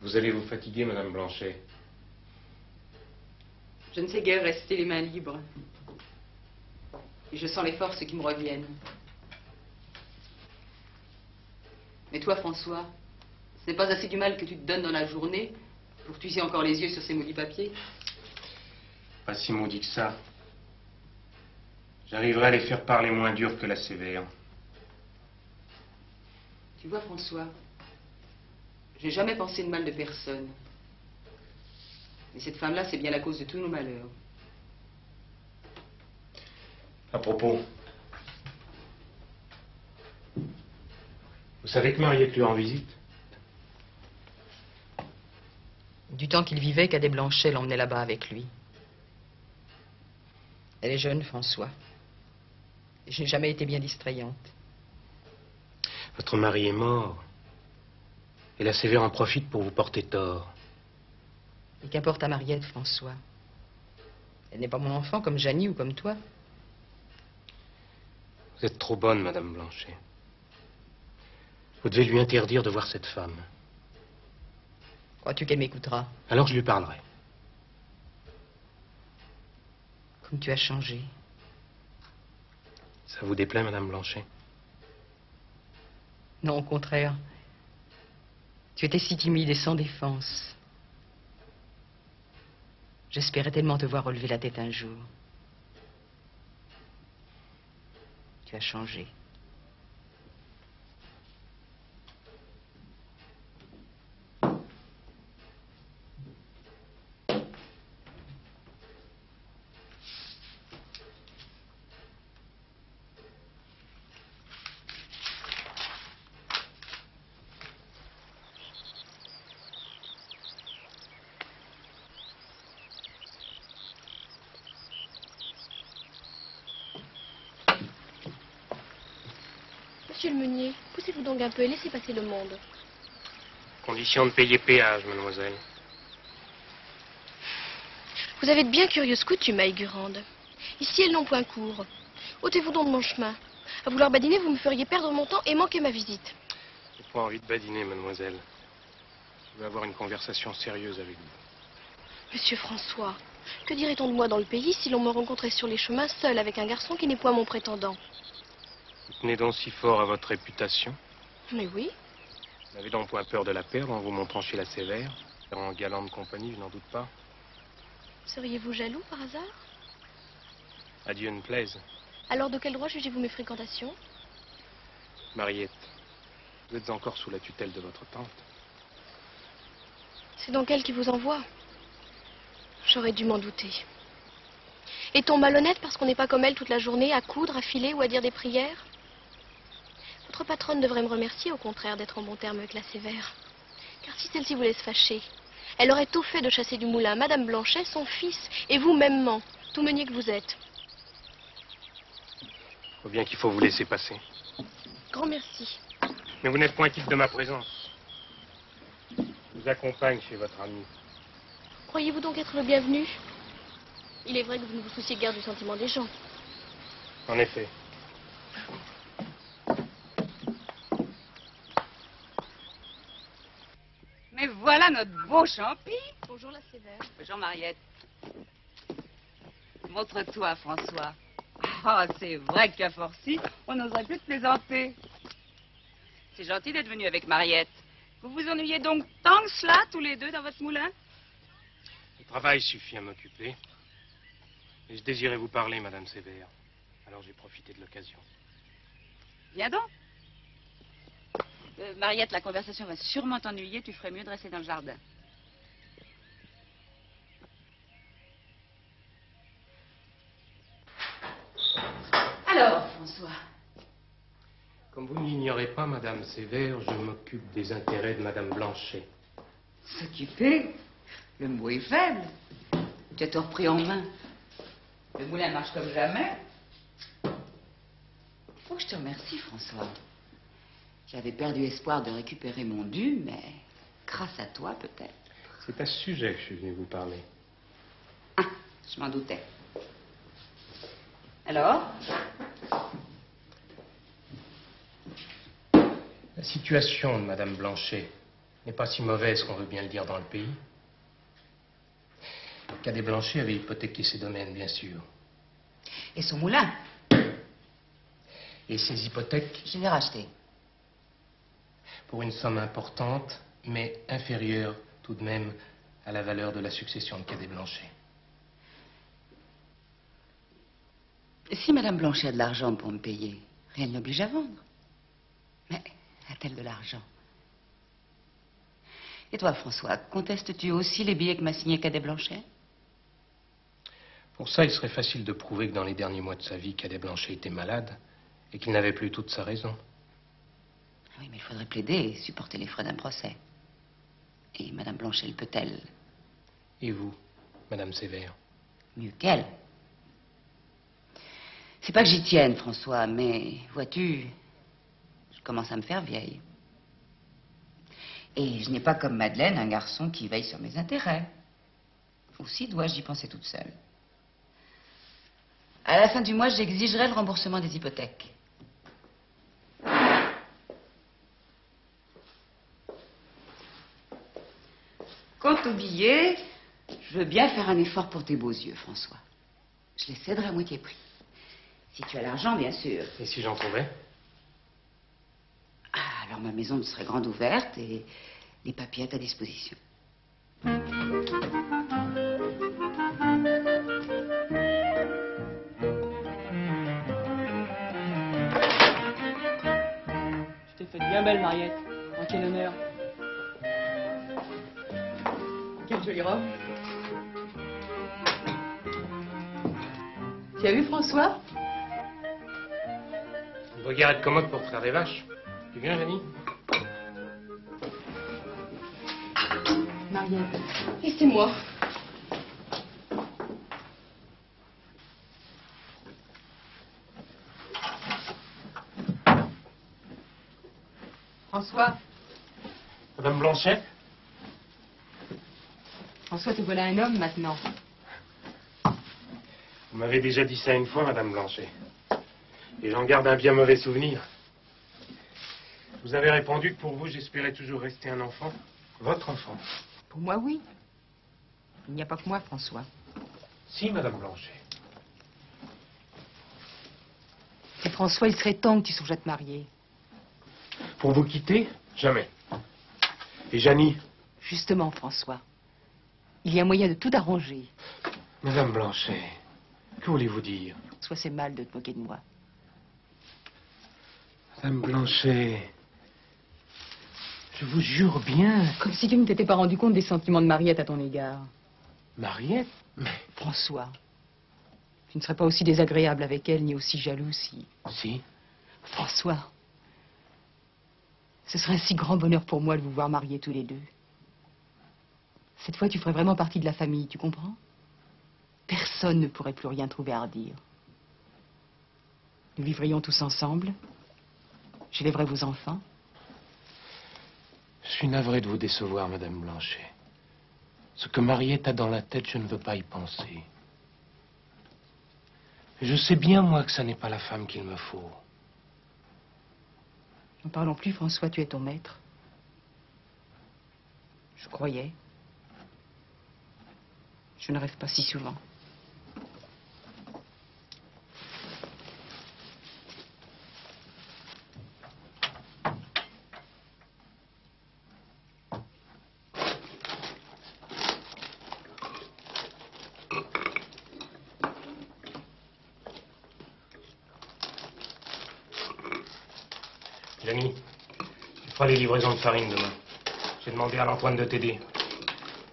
Vous allez vous fatiguer, Madame Blanchet. Je ne sais guère rester les mains libres. Et je sens les forces qui me reviennent. Mais toi, François, ce n'est pas assez du mal que tu te donnes dans la journée pour que tu aies encore les yeux sur ces maudits papiers? Pas si maudit que ça. J'arriverai à les faire parler moins dur que la sévère. Tu vois, François, j'ai jamais pensé de mal de personne. Mais cette femme-là, c'est bien la cause de tous nos malheurs. À propos, vous savez que Mariette lui rend visite? Du temps qu'il vivait, Cadet Blanchet l'emmenait là-bas avec lui. Elle est jeune, François. Je n'ai jamais été bien distrayante. Votre mari est mort. Et la Sévère en profite pour vous porter tort. Et qu'importe à Mariette, François? Elle n'est pas mon enfant comme Janie ou comme toi. Vous êtes trop bonne, Madame Blanchet. Vous devez lui interdire de voir cette femme. Crois-tu qu'elle m'écoutera? Alors je lui parlerai. Comme tu as changé. Ça vous déplaît, Madame Blanchet? Non, au contraire. Tu étais si timide et sans défense. J'espérais tellement te voir relever la tête un jour. Tu as changé. Monsieur le meunier, poussez-vous donc un peu et laissez passer le monde. Condition de payer péage, mademoiselle. Vous avez de bien curieuses coutumes à Aigurande. Ici, elles n'ont point cours. Ôtez-vous donc de mon chemin. À vouloir badiner, vous me feriez perdre mon temps et manquer ma visite. J'ai pas envie de badiner, mademoiselle. Je veux avoir une conversation sérieuse avec vous. Monsieur François, que dirait-on de moi dans le pays si l'on me rencontrait sur les chemins seul avec un garçon qui n'est point mon prétendant? Vous tenez donc si fort à votre réputation? Mais oui. Vous n'avez donc point peur de la perdre en vous montrant chez la Sévère? En galante compagnie, je n'en doute pas. Seriez-vous jaloux par hasard? À Dieu ne plaise. Alors de quel droit jugez-vous mes fréquentations? Mariette, vous êtes encore sous la tutelle de votre tante. C'est donc elle qui vous envoie? J'aurais dû m'en douter. Est-on malhonnête parce qu'on n'est pas comme elle toute la journée, à coudre, à filer ou à dire des prières? Votre patronne devrait me remercier, au contraire, d'être en bon terme avec la Sévère. Car si celle-ci vous laisse fâcher, elle aurait tout fait de chasser du moulin Madame Blanchet, son fils, et vous mêmement, tout meunier que vous êtes. Faut bien qu'il faut vous laisser passer. Grand merci. Mais vous n'êtes point quitte de ma présence. Je vous accompagne chez votre ami. Croyez-vous donc être le bienvenu? Il est vrai que vous ne vous souciez guère du sentiment des gens. En effet. Mais voilà notre beau champi. Bonjour la Sévère. Bonjour Mariette. Montre-toi, François. Ah, c'est vrai que tu as forci. On n'oserait plus te plaisanter. C'est gentil d'être venu avec Mariette. Vous vous ennuyez donc tant que cela, tous les deux, dans votre moulin? Le travail suffit à m'occuper. Et je désirais vous parler, Madame Sévère. Alors j'ai profité de l'occasion. Viens donc. Mariette, la conversation va sûrement t'ennuyer. Tu ferais mieux de rester dans le jardin. Alors, François? Comme vous ne l'ignorez pas, Madame Sévère, je m'occupe des intérêts de Madame Blanchet. S'occuper? Le mot est faible. Tu as tout repris en main. Le moulin marche comme jamais. Faut que je te remercie, François. J'avais perdu espoir de récupérer mon dû, mais grâce à toi, peut-être. C'est à ce sujet que je suis venu vous parler. Ah, je m'en doutais. Alors? La situation de Madame Blanchet n'est pas si mauvaise qu'on veut bien le dire dans le pays. Cadet Blanchet avait hypothéqué ses domaines, bien sûr. Et son moulin? Et ses hypothèques? Je l'ai racheté. Pour une somme importante, mais inférieure tout de même à la valeur de la succession de Cadet Blanchet. Si Madame Blanchet a de l'argent pour me payer, rien ne l'oblige à vendre. Mais à apporte-t-elle de l'argent? Et toi, François, contestes-tu aussi les billets que m'a signé Cadet Blanchet? Pour ça, il serait facile de prouver que dans les derniers mois de sa vie, Cadet Blanchet était malade et qu'il n'avait plus toute sa raison. Oui, mais il faudrait plaider et supporter les frais d'un procès. Et Madame Blanchet le peut-elle? Et vous, Madame Sévère? Mieux qu'elle. C'est pas que j'y tienne, François, mais vois-tu, je commence à me faire vieille. Et je n'ai pas comme Madeleine un garçon qui veille sur mes intérêts. Aussi dois-je y penser toute seule. À la fin du mois, j'exigerai le remboursement des hypothèques. Quant aux billets, je veux bien faire un effort pour tes beaux yeux, François. Je les céderai à moitié prix. Si tu as l'argent, bien sûr. Et si j'en trouvais? Ah, alors ma maison te serait grande ouverte et les papiers à ta disposition. Je t'ai fait bien belle, Mariette. En quel honneur. Quelle jolie robe. Tu as vu François? Une brigade est commode pour traire des vaches. Tu viens, Jenny? Mariette. Et c'est moi. François. Madame Blanchet? François, te voilà un homme maintenant. Vous m'avez déjà dit ça une fois, Madame Blanchet. Et j'en garde un bien mauvais souvenir. Vous avez répondu que pour vous, j'espérais toujours rester un enfant. Votre enfant. Pour moi, oui. Il n'y a pas que moi, François. Si, Madame Blanchet. Et François, il serait temps que tu songes à te marier. Pour vous quitter? Jamais. Et Janie? Justement, François. Il y a moyen de tout arranger. Madame Blanchet, que voulez-vous dire? Soit c'est mal de te moquer de moi. Madame Blanchet, je vous jure bien... Comme si tu ne t'étais pas rendu compte des sentiments de Mariette à ton égard. Mariette? Mais... François, tu ne serais pas aussi désagréable avec elle, ni aussi jaloux si... Si? François, ce serait un si grand bonheur pour moi de vous voir mariés tous les deux. Cette fois, tu ferais vraiment partie de la famille, tu comprends? Personne ne pourrait plus rien trouver à redire. Nous vivrions tous ensemble. J'élèverais vos enfants. Je suis navré de vous décevoir, Madame Blanchet. Ce que Mariette a dans la tête, je ne veux pas y penser. Et je sais bien, moi, que ça n'est pas la femme qu'il me faut. N'en parlons plus, François, tu es ton maître. Je croyais. Je ne rêve pas si souvent. Janie, tu feras les livraisons de farine demain. J'ai demandé à l'Antoine de t'aider.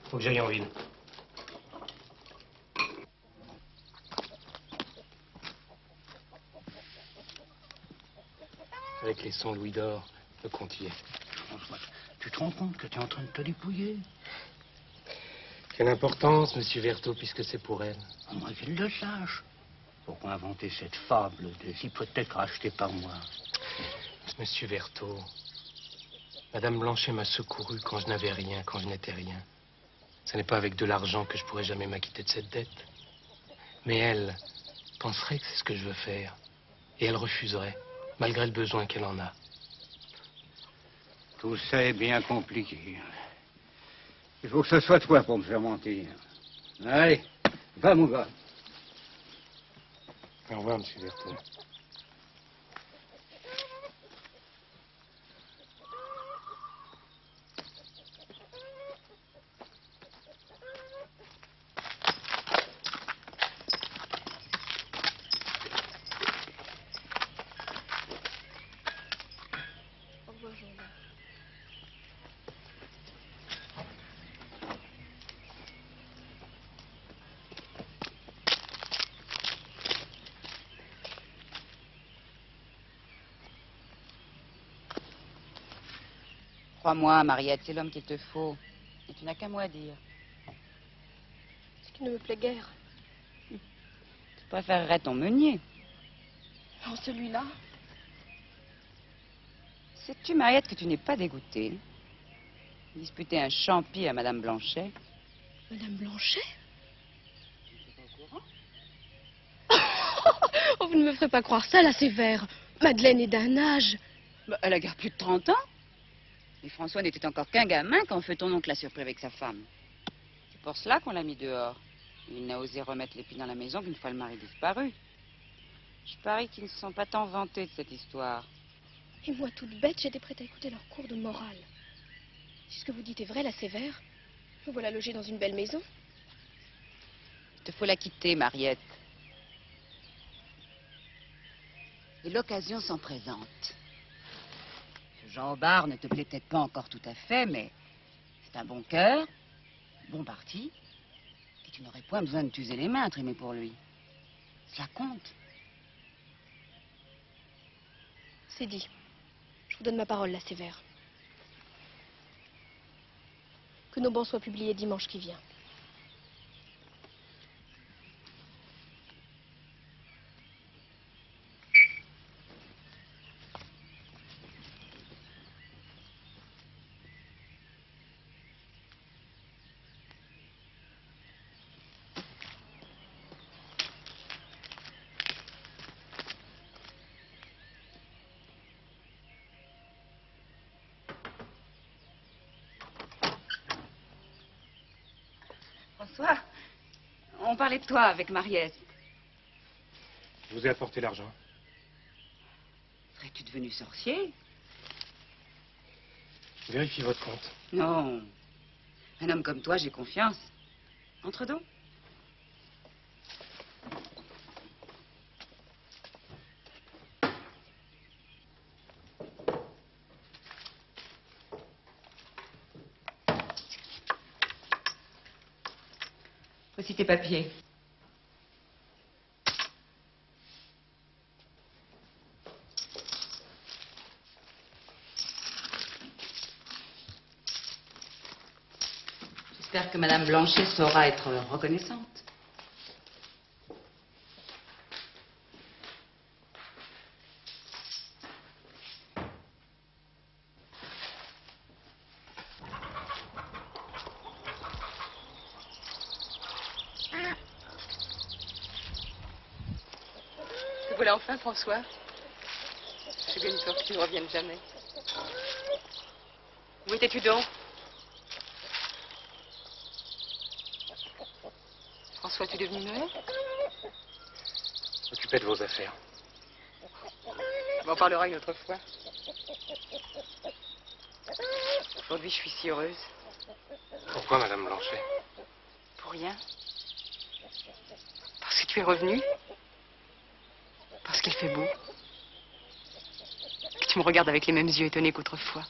Faut que j'aille en ville. Avec les 100 louis d'or, le comptier. Tu te rends compte que tu es en train de te dépouiller? Quelle importance, Monsieur Vertot, puisque c'est pour elle. Moi, qu'il le sache. Pourquoi inventer cette fable des hypothèques rachetées par moi? Monsieur Vertot, Madame Blanchet m'a secouru quand je n'avais rien, quand je n'étais rien. Ce n'est pas avec de l'argent que je pourrais jamais m'acquitter de cette dette. Mais elle penserait que c'est ce que je veux faire. Et elle refuserait, malgré le besoin qu'elle en a. Tout ça est bien compliqué. Il faut que ce soit toi pour me faire mentir. Allez, va, mon gars. Au revoir, Monsieur Vertot. Au revoir, Jean-Baptiste. Crois-moi, Mariette, c'est l'homme qu'il te faut. Et tu n'as qu'un mot à dire. Ce qui ne me plaît guère. Tu préférerais ton meunier. Oh, celui-là. Sais-tu, Mariette, que tu n'es pas dégoûtée? Disputer un champi à Madame Blanchet. Madame Blanchet? Oh, vous ne me ferez pas croire ça, la sévère. Madeleine est d'un âge. Bah, elle a guère plus de 30 ans. Et François n'était encore qu'un gamin quand fait ton oncle l'a surpris avec sa femme. C'est pour cela qu'on l'a mis dehors. Il n'a osé remettre les pieds dans la maison qu'une fois le mari disparu. Je parie qu'ils ne se sont pas tant vantés de cette histoire. Et moi, toute bête, j'étais prête à écouter leur cours de morale. Si ce que vous dites est vrai, la sévère, vous voilà logée dans une belle maison. Il te faut la quitter, Mariette. Et l'occasion s'en présente. Jean Aubard ne te plaît peut-être pas encore tout à fait, mais c'est un bon cœur, un bon parti, et tu n'aurais point besoin de t'user les mains à trimer pour lui. Cela compte. C'est dit. Je vous donne ma parole, la sévère. Que nos bans soient publiés dimanche qui vient. François, on parlait de toi avec Mariette. Je vous ai apporté l'argent. Serais-tu devenu sorcier? Vérifiez votre compte. Non. Un homme comme toi, j'ai confiance. Entre donc. Voici tes papiers. J'espère que Madame Blanchet saura être reconnaissante. Te voilà enfin, François. J'ai bien peur que tu ne reviennes jamais. Où étais-tu donc? François, es-tu devenu muet? Occupez de vos affaires. On en parlera une autre fois. Aujourd'hui, je suis si heureuse. Pourquoi, Madame Blanchet? Pour rien. Parce que tu es revenue. Parce qu'il fait beau. Que tu me regardes avec les mêmes yeux étonnés qu'autrefois.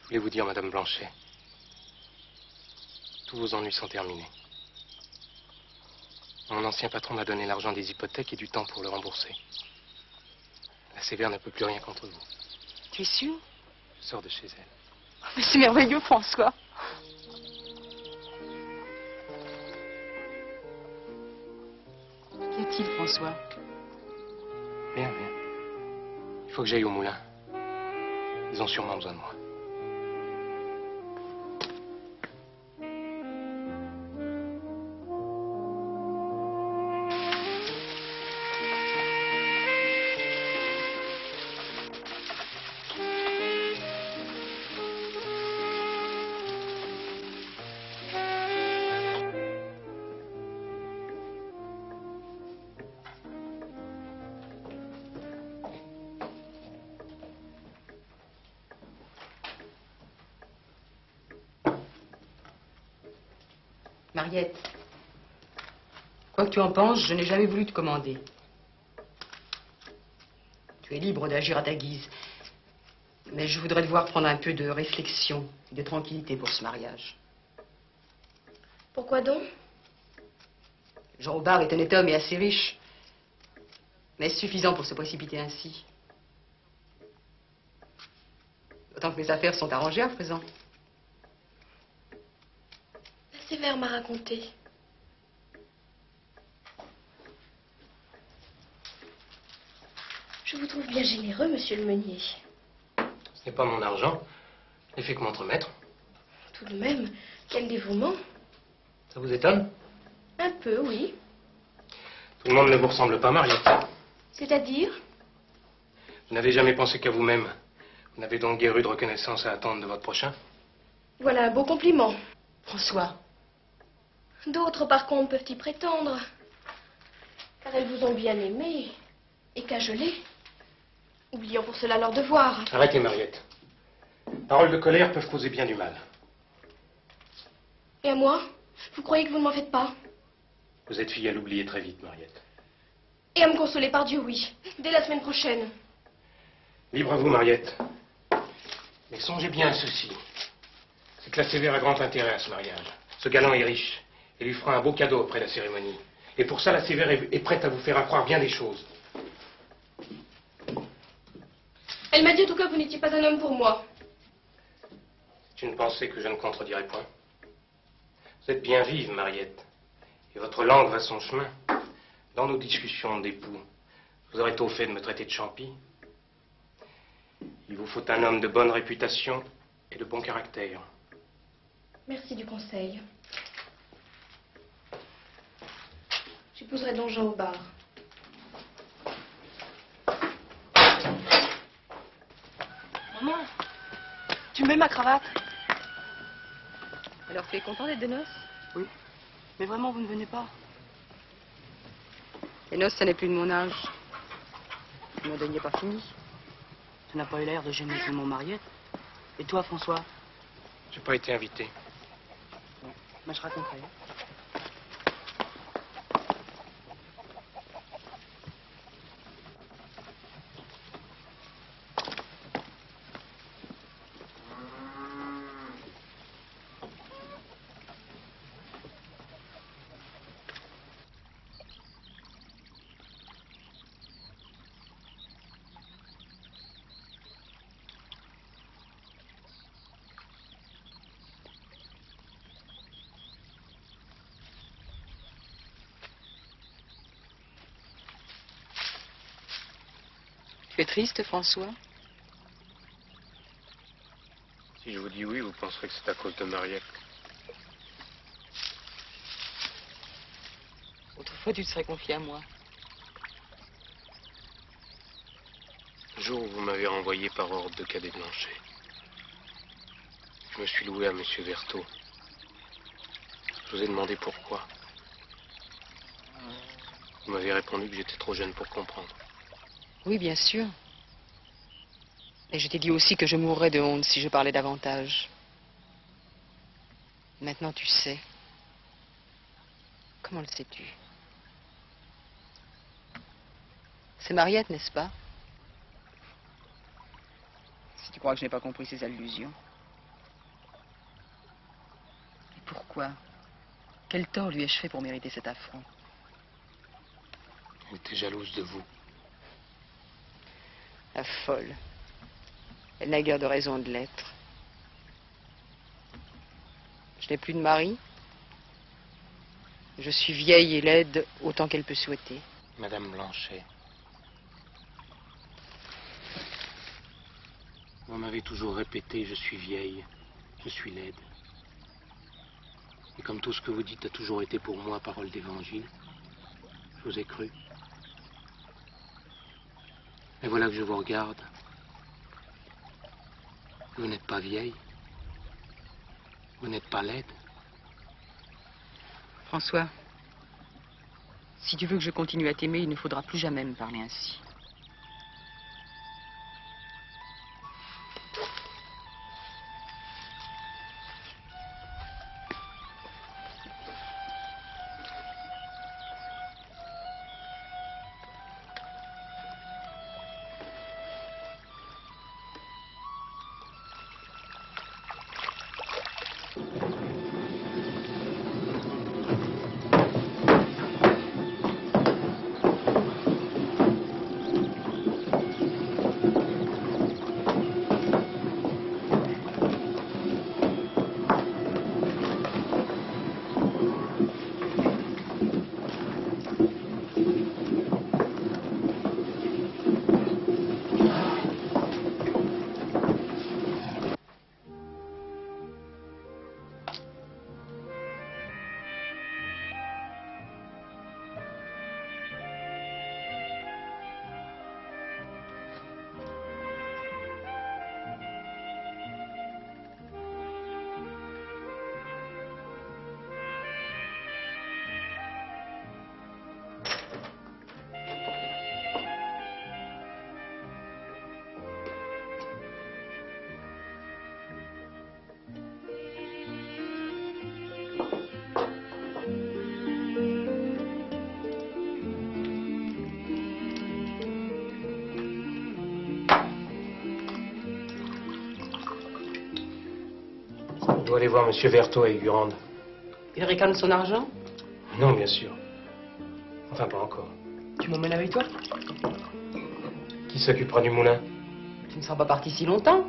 Je voulais vous dire, Madame Blanchet, tous vos ennuis sont terminés. Mon ancien patron m'a donné l'argent des hypothèques et du temps pour le rembourser. La sévère ne peut plus rien contre vous. Tu es sûr? Je sors de chez elle. Mais c'est merveilleux, François. Qu'y a-t-il, François? Rien, rien. Il faut que j'aille au moulin. Ils ont sûrement besoin de moi. Mariette, quoi que tu en penses, je n'ai jamais voulu te commander. Tu es libre d'agir à ta guise. Mais je voudrais devoir prendre un peu de réflexion et de tranquillité pour ce mariage. Pourquoi donc? Jean Aubard est honnête homme et assez riche. Mais est-ce suffisant pour se précipiter ainsi? Autant que mes affaires sont arrangées à présent. La Sévère m'a raconté. Je vous trouve bien généreux, monsieur le meunier. Ce n'est pas mon argent. Je n'ai fait que m'entremettre. Tout de même, quel dévouement. Ça vous étonne? Un peu, oui. Tout le monde ne vous ressemble pas, Mariette. C'est-à-dire? Vous n'avez jamais pensé qu'à vous-même. Vous n'avez donc guère eu de reconnaissance à attendre de votre prochain? Voilà un beau compliment. François. D'autres, par contre, peuvent y prétendre. Car elles vous ont bien aimé et cajolé. Oubliant pour cela leur devoir. Arrêtez, Mariette. Paroles de colère peuvent causer bien du mal. Et à moi? Vous croyez que vous ne m'en faites pas? Vous êtes fille à l'oublier très vite, Mariette. Et à me consoler par Dieu, oui. Dès la semaine prochaine. Libre à vous, Mariette. Mais songez bien à ceci. C'est que la Sévère a grand intérêt à ce mariage. Ce galant est riche et lui fera un beau cadeau après la cérémonie. Et pour ça, la Sévère est prête à vous faire accroire bien des choses. Elle m'a dit en tout cas que vous n'étiez pas un homme pour moi. C'est une pensée que je ne contredirai point. Vous êtes bien vive, Mariette. Et votre langue va son chemin. Dans nos discussions d'époux, vous aurez tôt fait de me traiter de champi. Il vous faut un homme de bonne réputation et de bon caractère. Merci du conseil. J'épouserai donc Jean au bar. Maman, tu mets ma cravate? Alors tu es content d'être de noces? Oui. Mais vraiment, vous ne venez pas? Les noces, ça n'est plus de mon âge. Mon deuil n'est pas fini. Tu n'as pas eu l'air de gêner seulement Mariette. Et toi, François? J'ai pas été invité. Mais je raconterai. Tu es triste, François? Si je vous dis oui, vous penserez que c'est à cause de Mariette. Autrefois, tu te serais confié à moi. Le jour où vous m'avez renvoyé par ordre de cadet Blanchet, je me suis loué à Monsieur Vertot. Je vous ai demandé pourquoi. Vous m'avez répondu que j'étais trop jeune pour comprendre. Oui, bien sûr. Et je t'ai dit aussi que je mourrais de honte si je parlais davantage. Maintenant, tu sais. Comment le sais-tu? C'est Mariette, n'est-ce pas? Si tu crois que je n'ai pas compris ses allusions. Et pourquoi? Quel tort lui ai-je fait pour mériter cet affront? Elle était jalouse de vous. La folle. Elle n'a guère de raison de l'être. Je n'ai plus de mari. Je suis vieille et laide autant qu'elle peut souhaiter. Madame Blanchet. Vous m'avez toujours répété, je suis vieille, je suis laide. Et comme tout ce que vous dites a toujours été pour moi parole d'évangile, je vous ai cru. Et voilà que je vous regarde. Vous n'êtes pas vieille. Vous n'êtes pas laide. François, si tu veux que je continue à t'aimer, il ne faudra plus jamais me parler ainsi. dois aller voir Monsieur Vertot à Aigurande. Il réclame son argent? Non, bien sûr. Enfin, pas encore. Tu m'emmènes avec toi? Qui s'occupera du moulin? Tu ne seras pas parti si longtemps.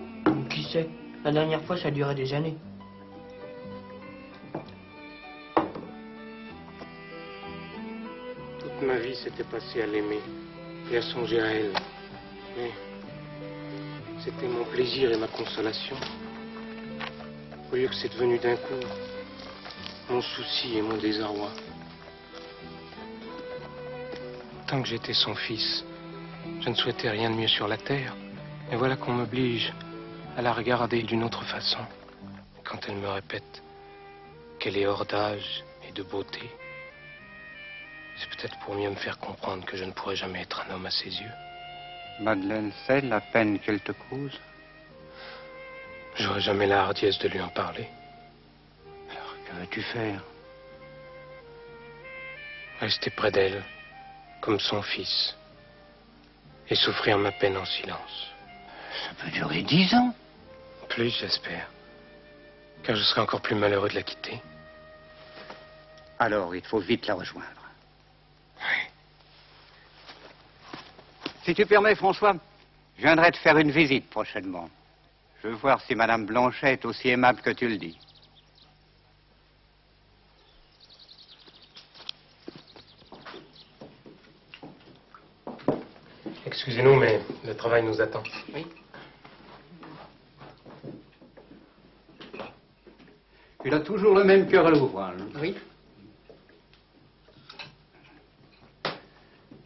Qui sait? La dernière fois, ça a duré des années. Toute ma vie s'était passée à l'aimer et à songer à elle. Mais c'était mon plaisir et ma consolation. Au lieu que c'est devenu d'un coup mon souci et mon désarroi. Tant que j'étais son fils, je ne souhaitais rien de mieux sur la terre. Et voilà qu'on m'oblige à la regarder d'une autre façon. Quand elle me répète qu'elle est hors d'âge et de beauté, c'est peut-être pour mieux me faire comprendre que je ne pourrai jamais être un homme à ses yeux. Madeleine sait la peine qu'elle te cause? J'aurai jamais la hardiesse de lui en parler. Alors, que vas-tu faire? Rester près d'elle, comme son fils, et souffrir ma peine en silence. Ça peut durer 10 ans. Plus, j'espère, car je serai encore plus malheureux de la quitter. Alors, il faut vite la rejoindre. Si tu permets, François, je viendrai te faire une visite prochainement. Je veux voir si Madame Blanchet est aussi aimable que tu le dis. Excusez-nous, mais le travail nous attend. Oui. Il a toujours le même cœur à l'ouvrage. Oui.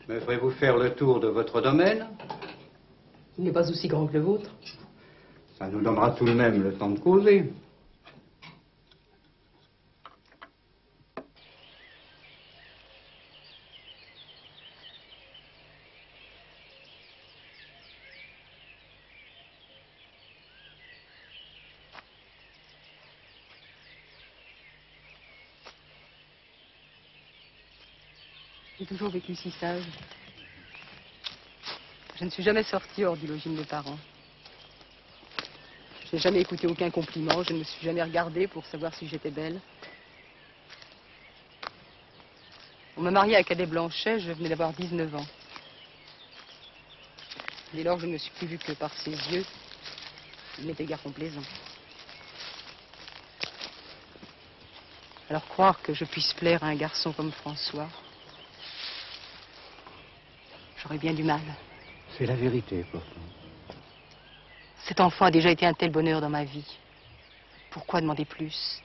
Me ferez-vous faire le tour de votre domaine? Il n'est pas aussi grand que le vôtre. Ça nous donnera tout de même le temps de causer. J'ai toujours vécu si sage. Je ne suis jamais sortie hors du logis de mes parents. Je n'ai jamais écouté aucun compliment, je ne me suis jamais regardée pour savoir si j'étais belle. On m'a mariée à Cadet Blanchet, je venais d'avoir 19 ans. Dès lors, je ne me suis plus vue que par ses yeux. Il n'était garçon plaisant. Alors croire que je puisse plaire à un garçon comme François, j'aurais bien du mal. C'est la vérité, pourtant. Cet enfant a déjà été un tel bonheur dans ma vie. Pourquoi demander plus?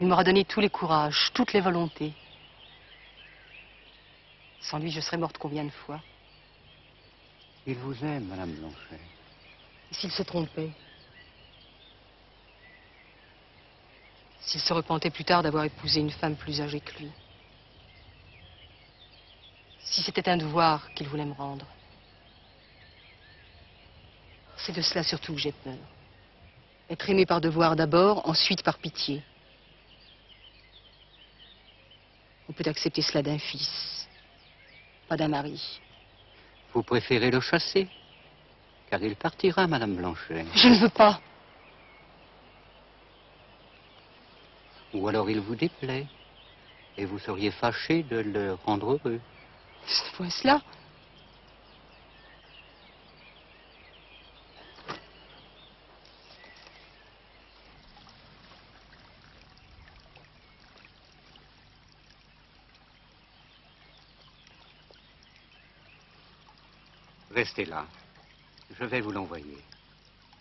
Il m'aura donné tous les courages, toutes les volontés. Sans lui, je serais morte combien de fois? Il vous aime, Madame Blanchet. Et s'il se trompait? S'il se repentait plus tard d'avoir épousé une femme plus âgée que lui? Si c'était un devoir qu'il voulait me rendre? C'est de cela surtout que j'ai peur. Être aimé par devoir d'abord, ensuite par pitié. On peut accepter cela d'un fils, pas d'un mari. Vous préférez le chasser? Car il partira, Madame Blanchet. Je ne veux pas. Ou alors il vous déplaît. Et vous seriez fâché de le rendre heureux. C'est point cela. Restez là. Je vais vous l'envoyer.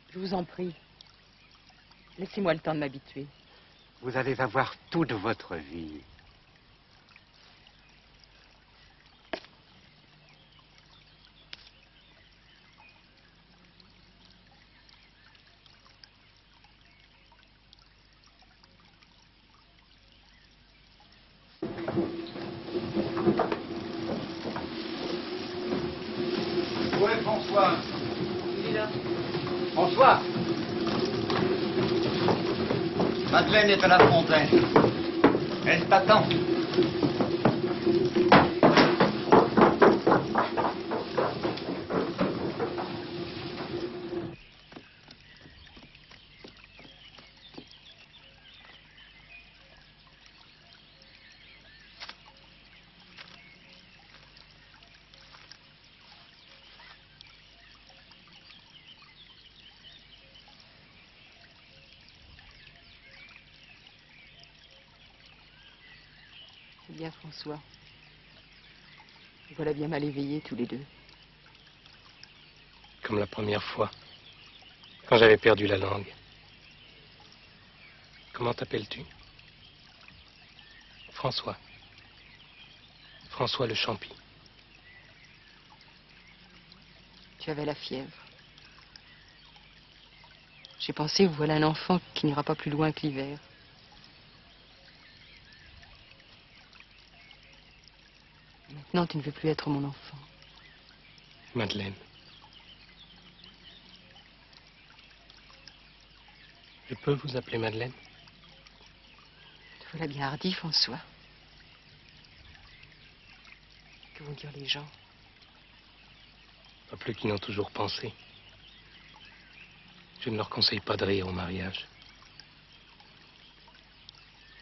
Je vous en prie. Laissez-moi le temps de m'habituer. Vous allez avoir toute votre vie. Où est François? Il est là. François! Madeleine est à la fontaine. Elle t'attend. bien, François. Nous voilà bien mal éveillés tous les deux. Comme la première fois, quand j'avais perdu la langue. Comment t'appelles-tu? François. François le Champi. Tu avais la fièvre. J'ai pensé, voilà un enfant qui n'ira pas plus loin que l'hiver. Maintenant, tu ne veux plus être mon enfant. Madeleine. Je peux vous appeler Madeleine? Te voilà bien hardi, François. Que vont dire les gens? Pas plus qu'ils n'ont toujours pensé. Je ne leur conseille pas de rire au mariage.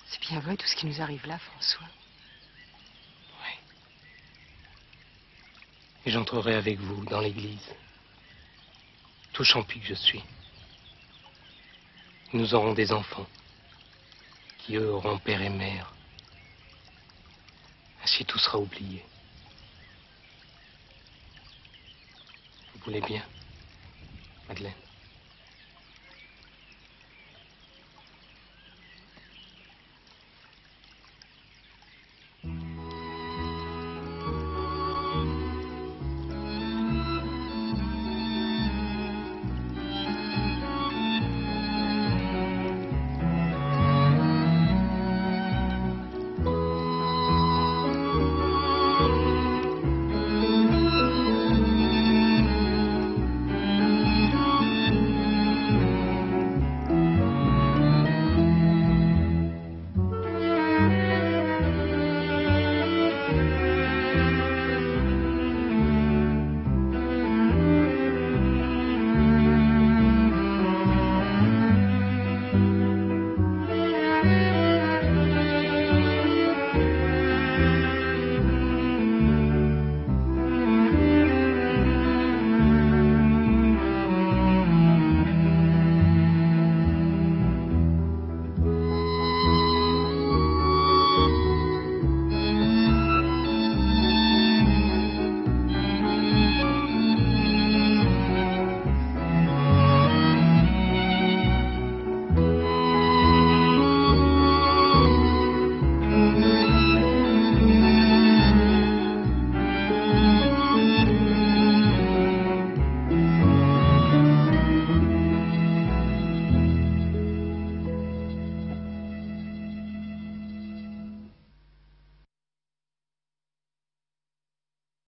C'est bien vrai tout ce qui nous arrive là, François. Et j'entrerai avec vous dans l'église. Tout champi que je suis. Nous aurons des enfants, qui eux auront père et mère. Ainsi tout sera oublié. Vous voulez bien, Madeleine?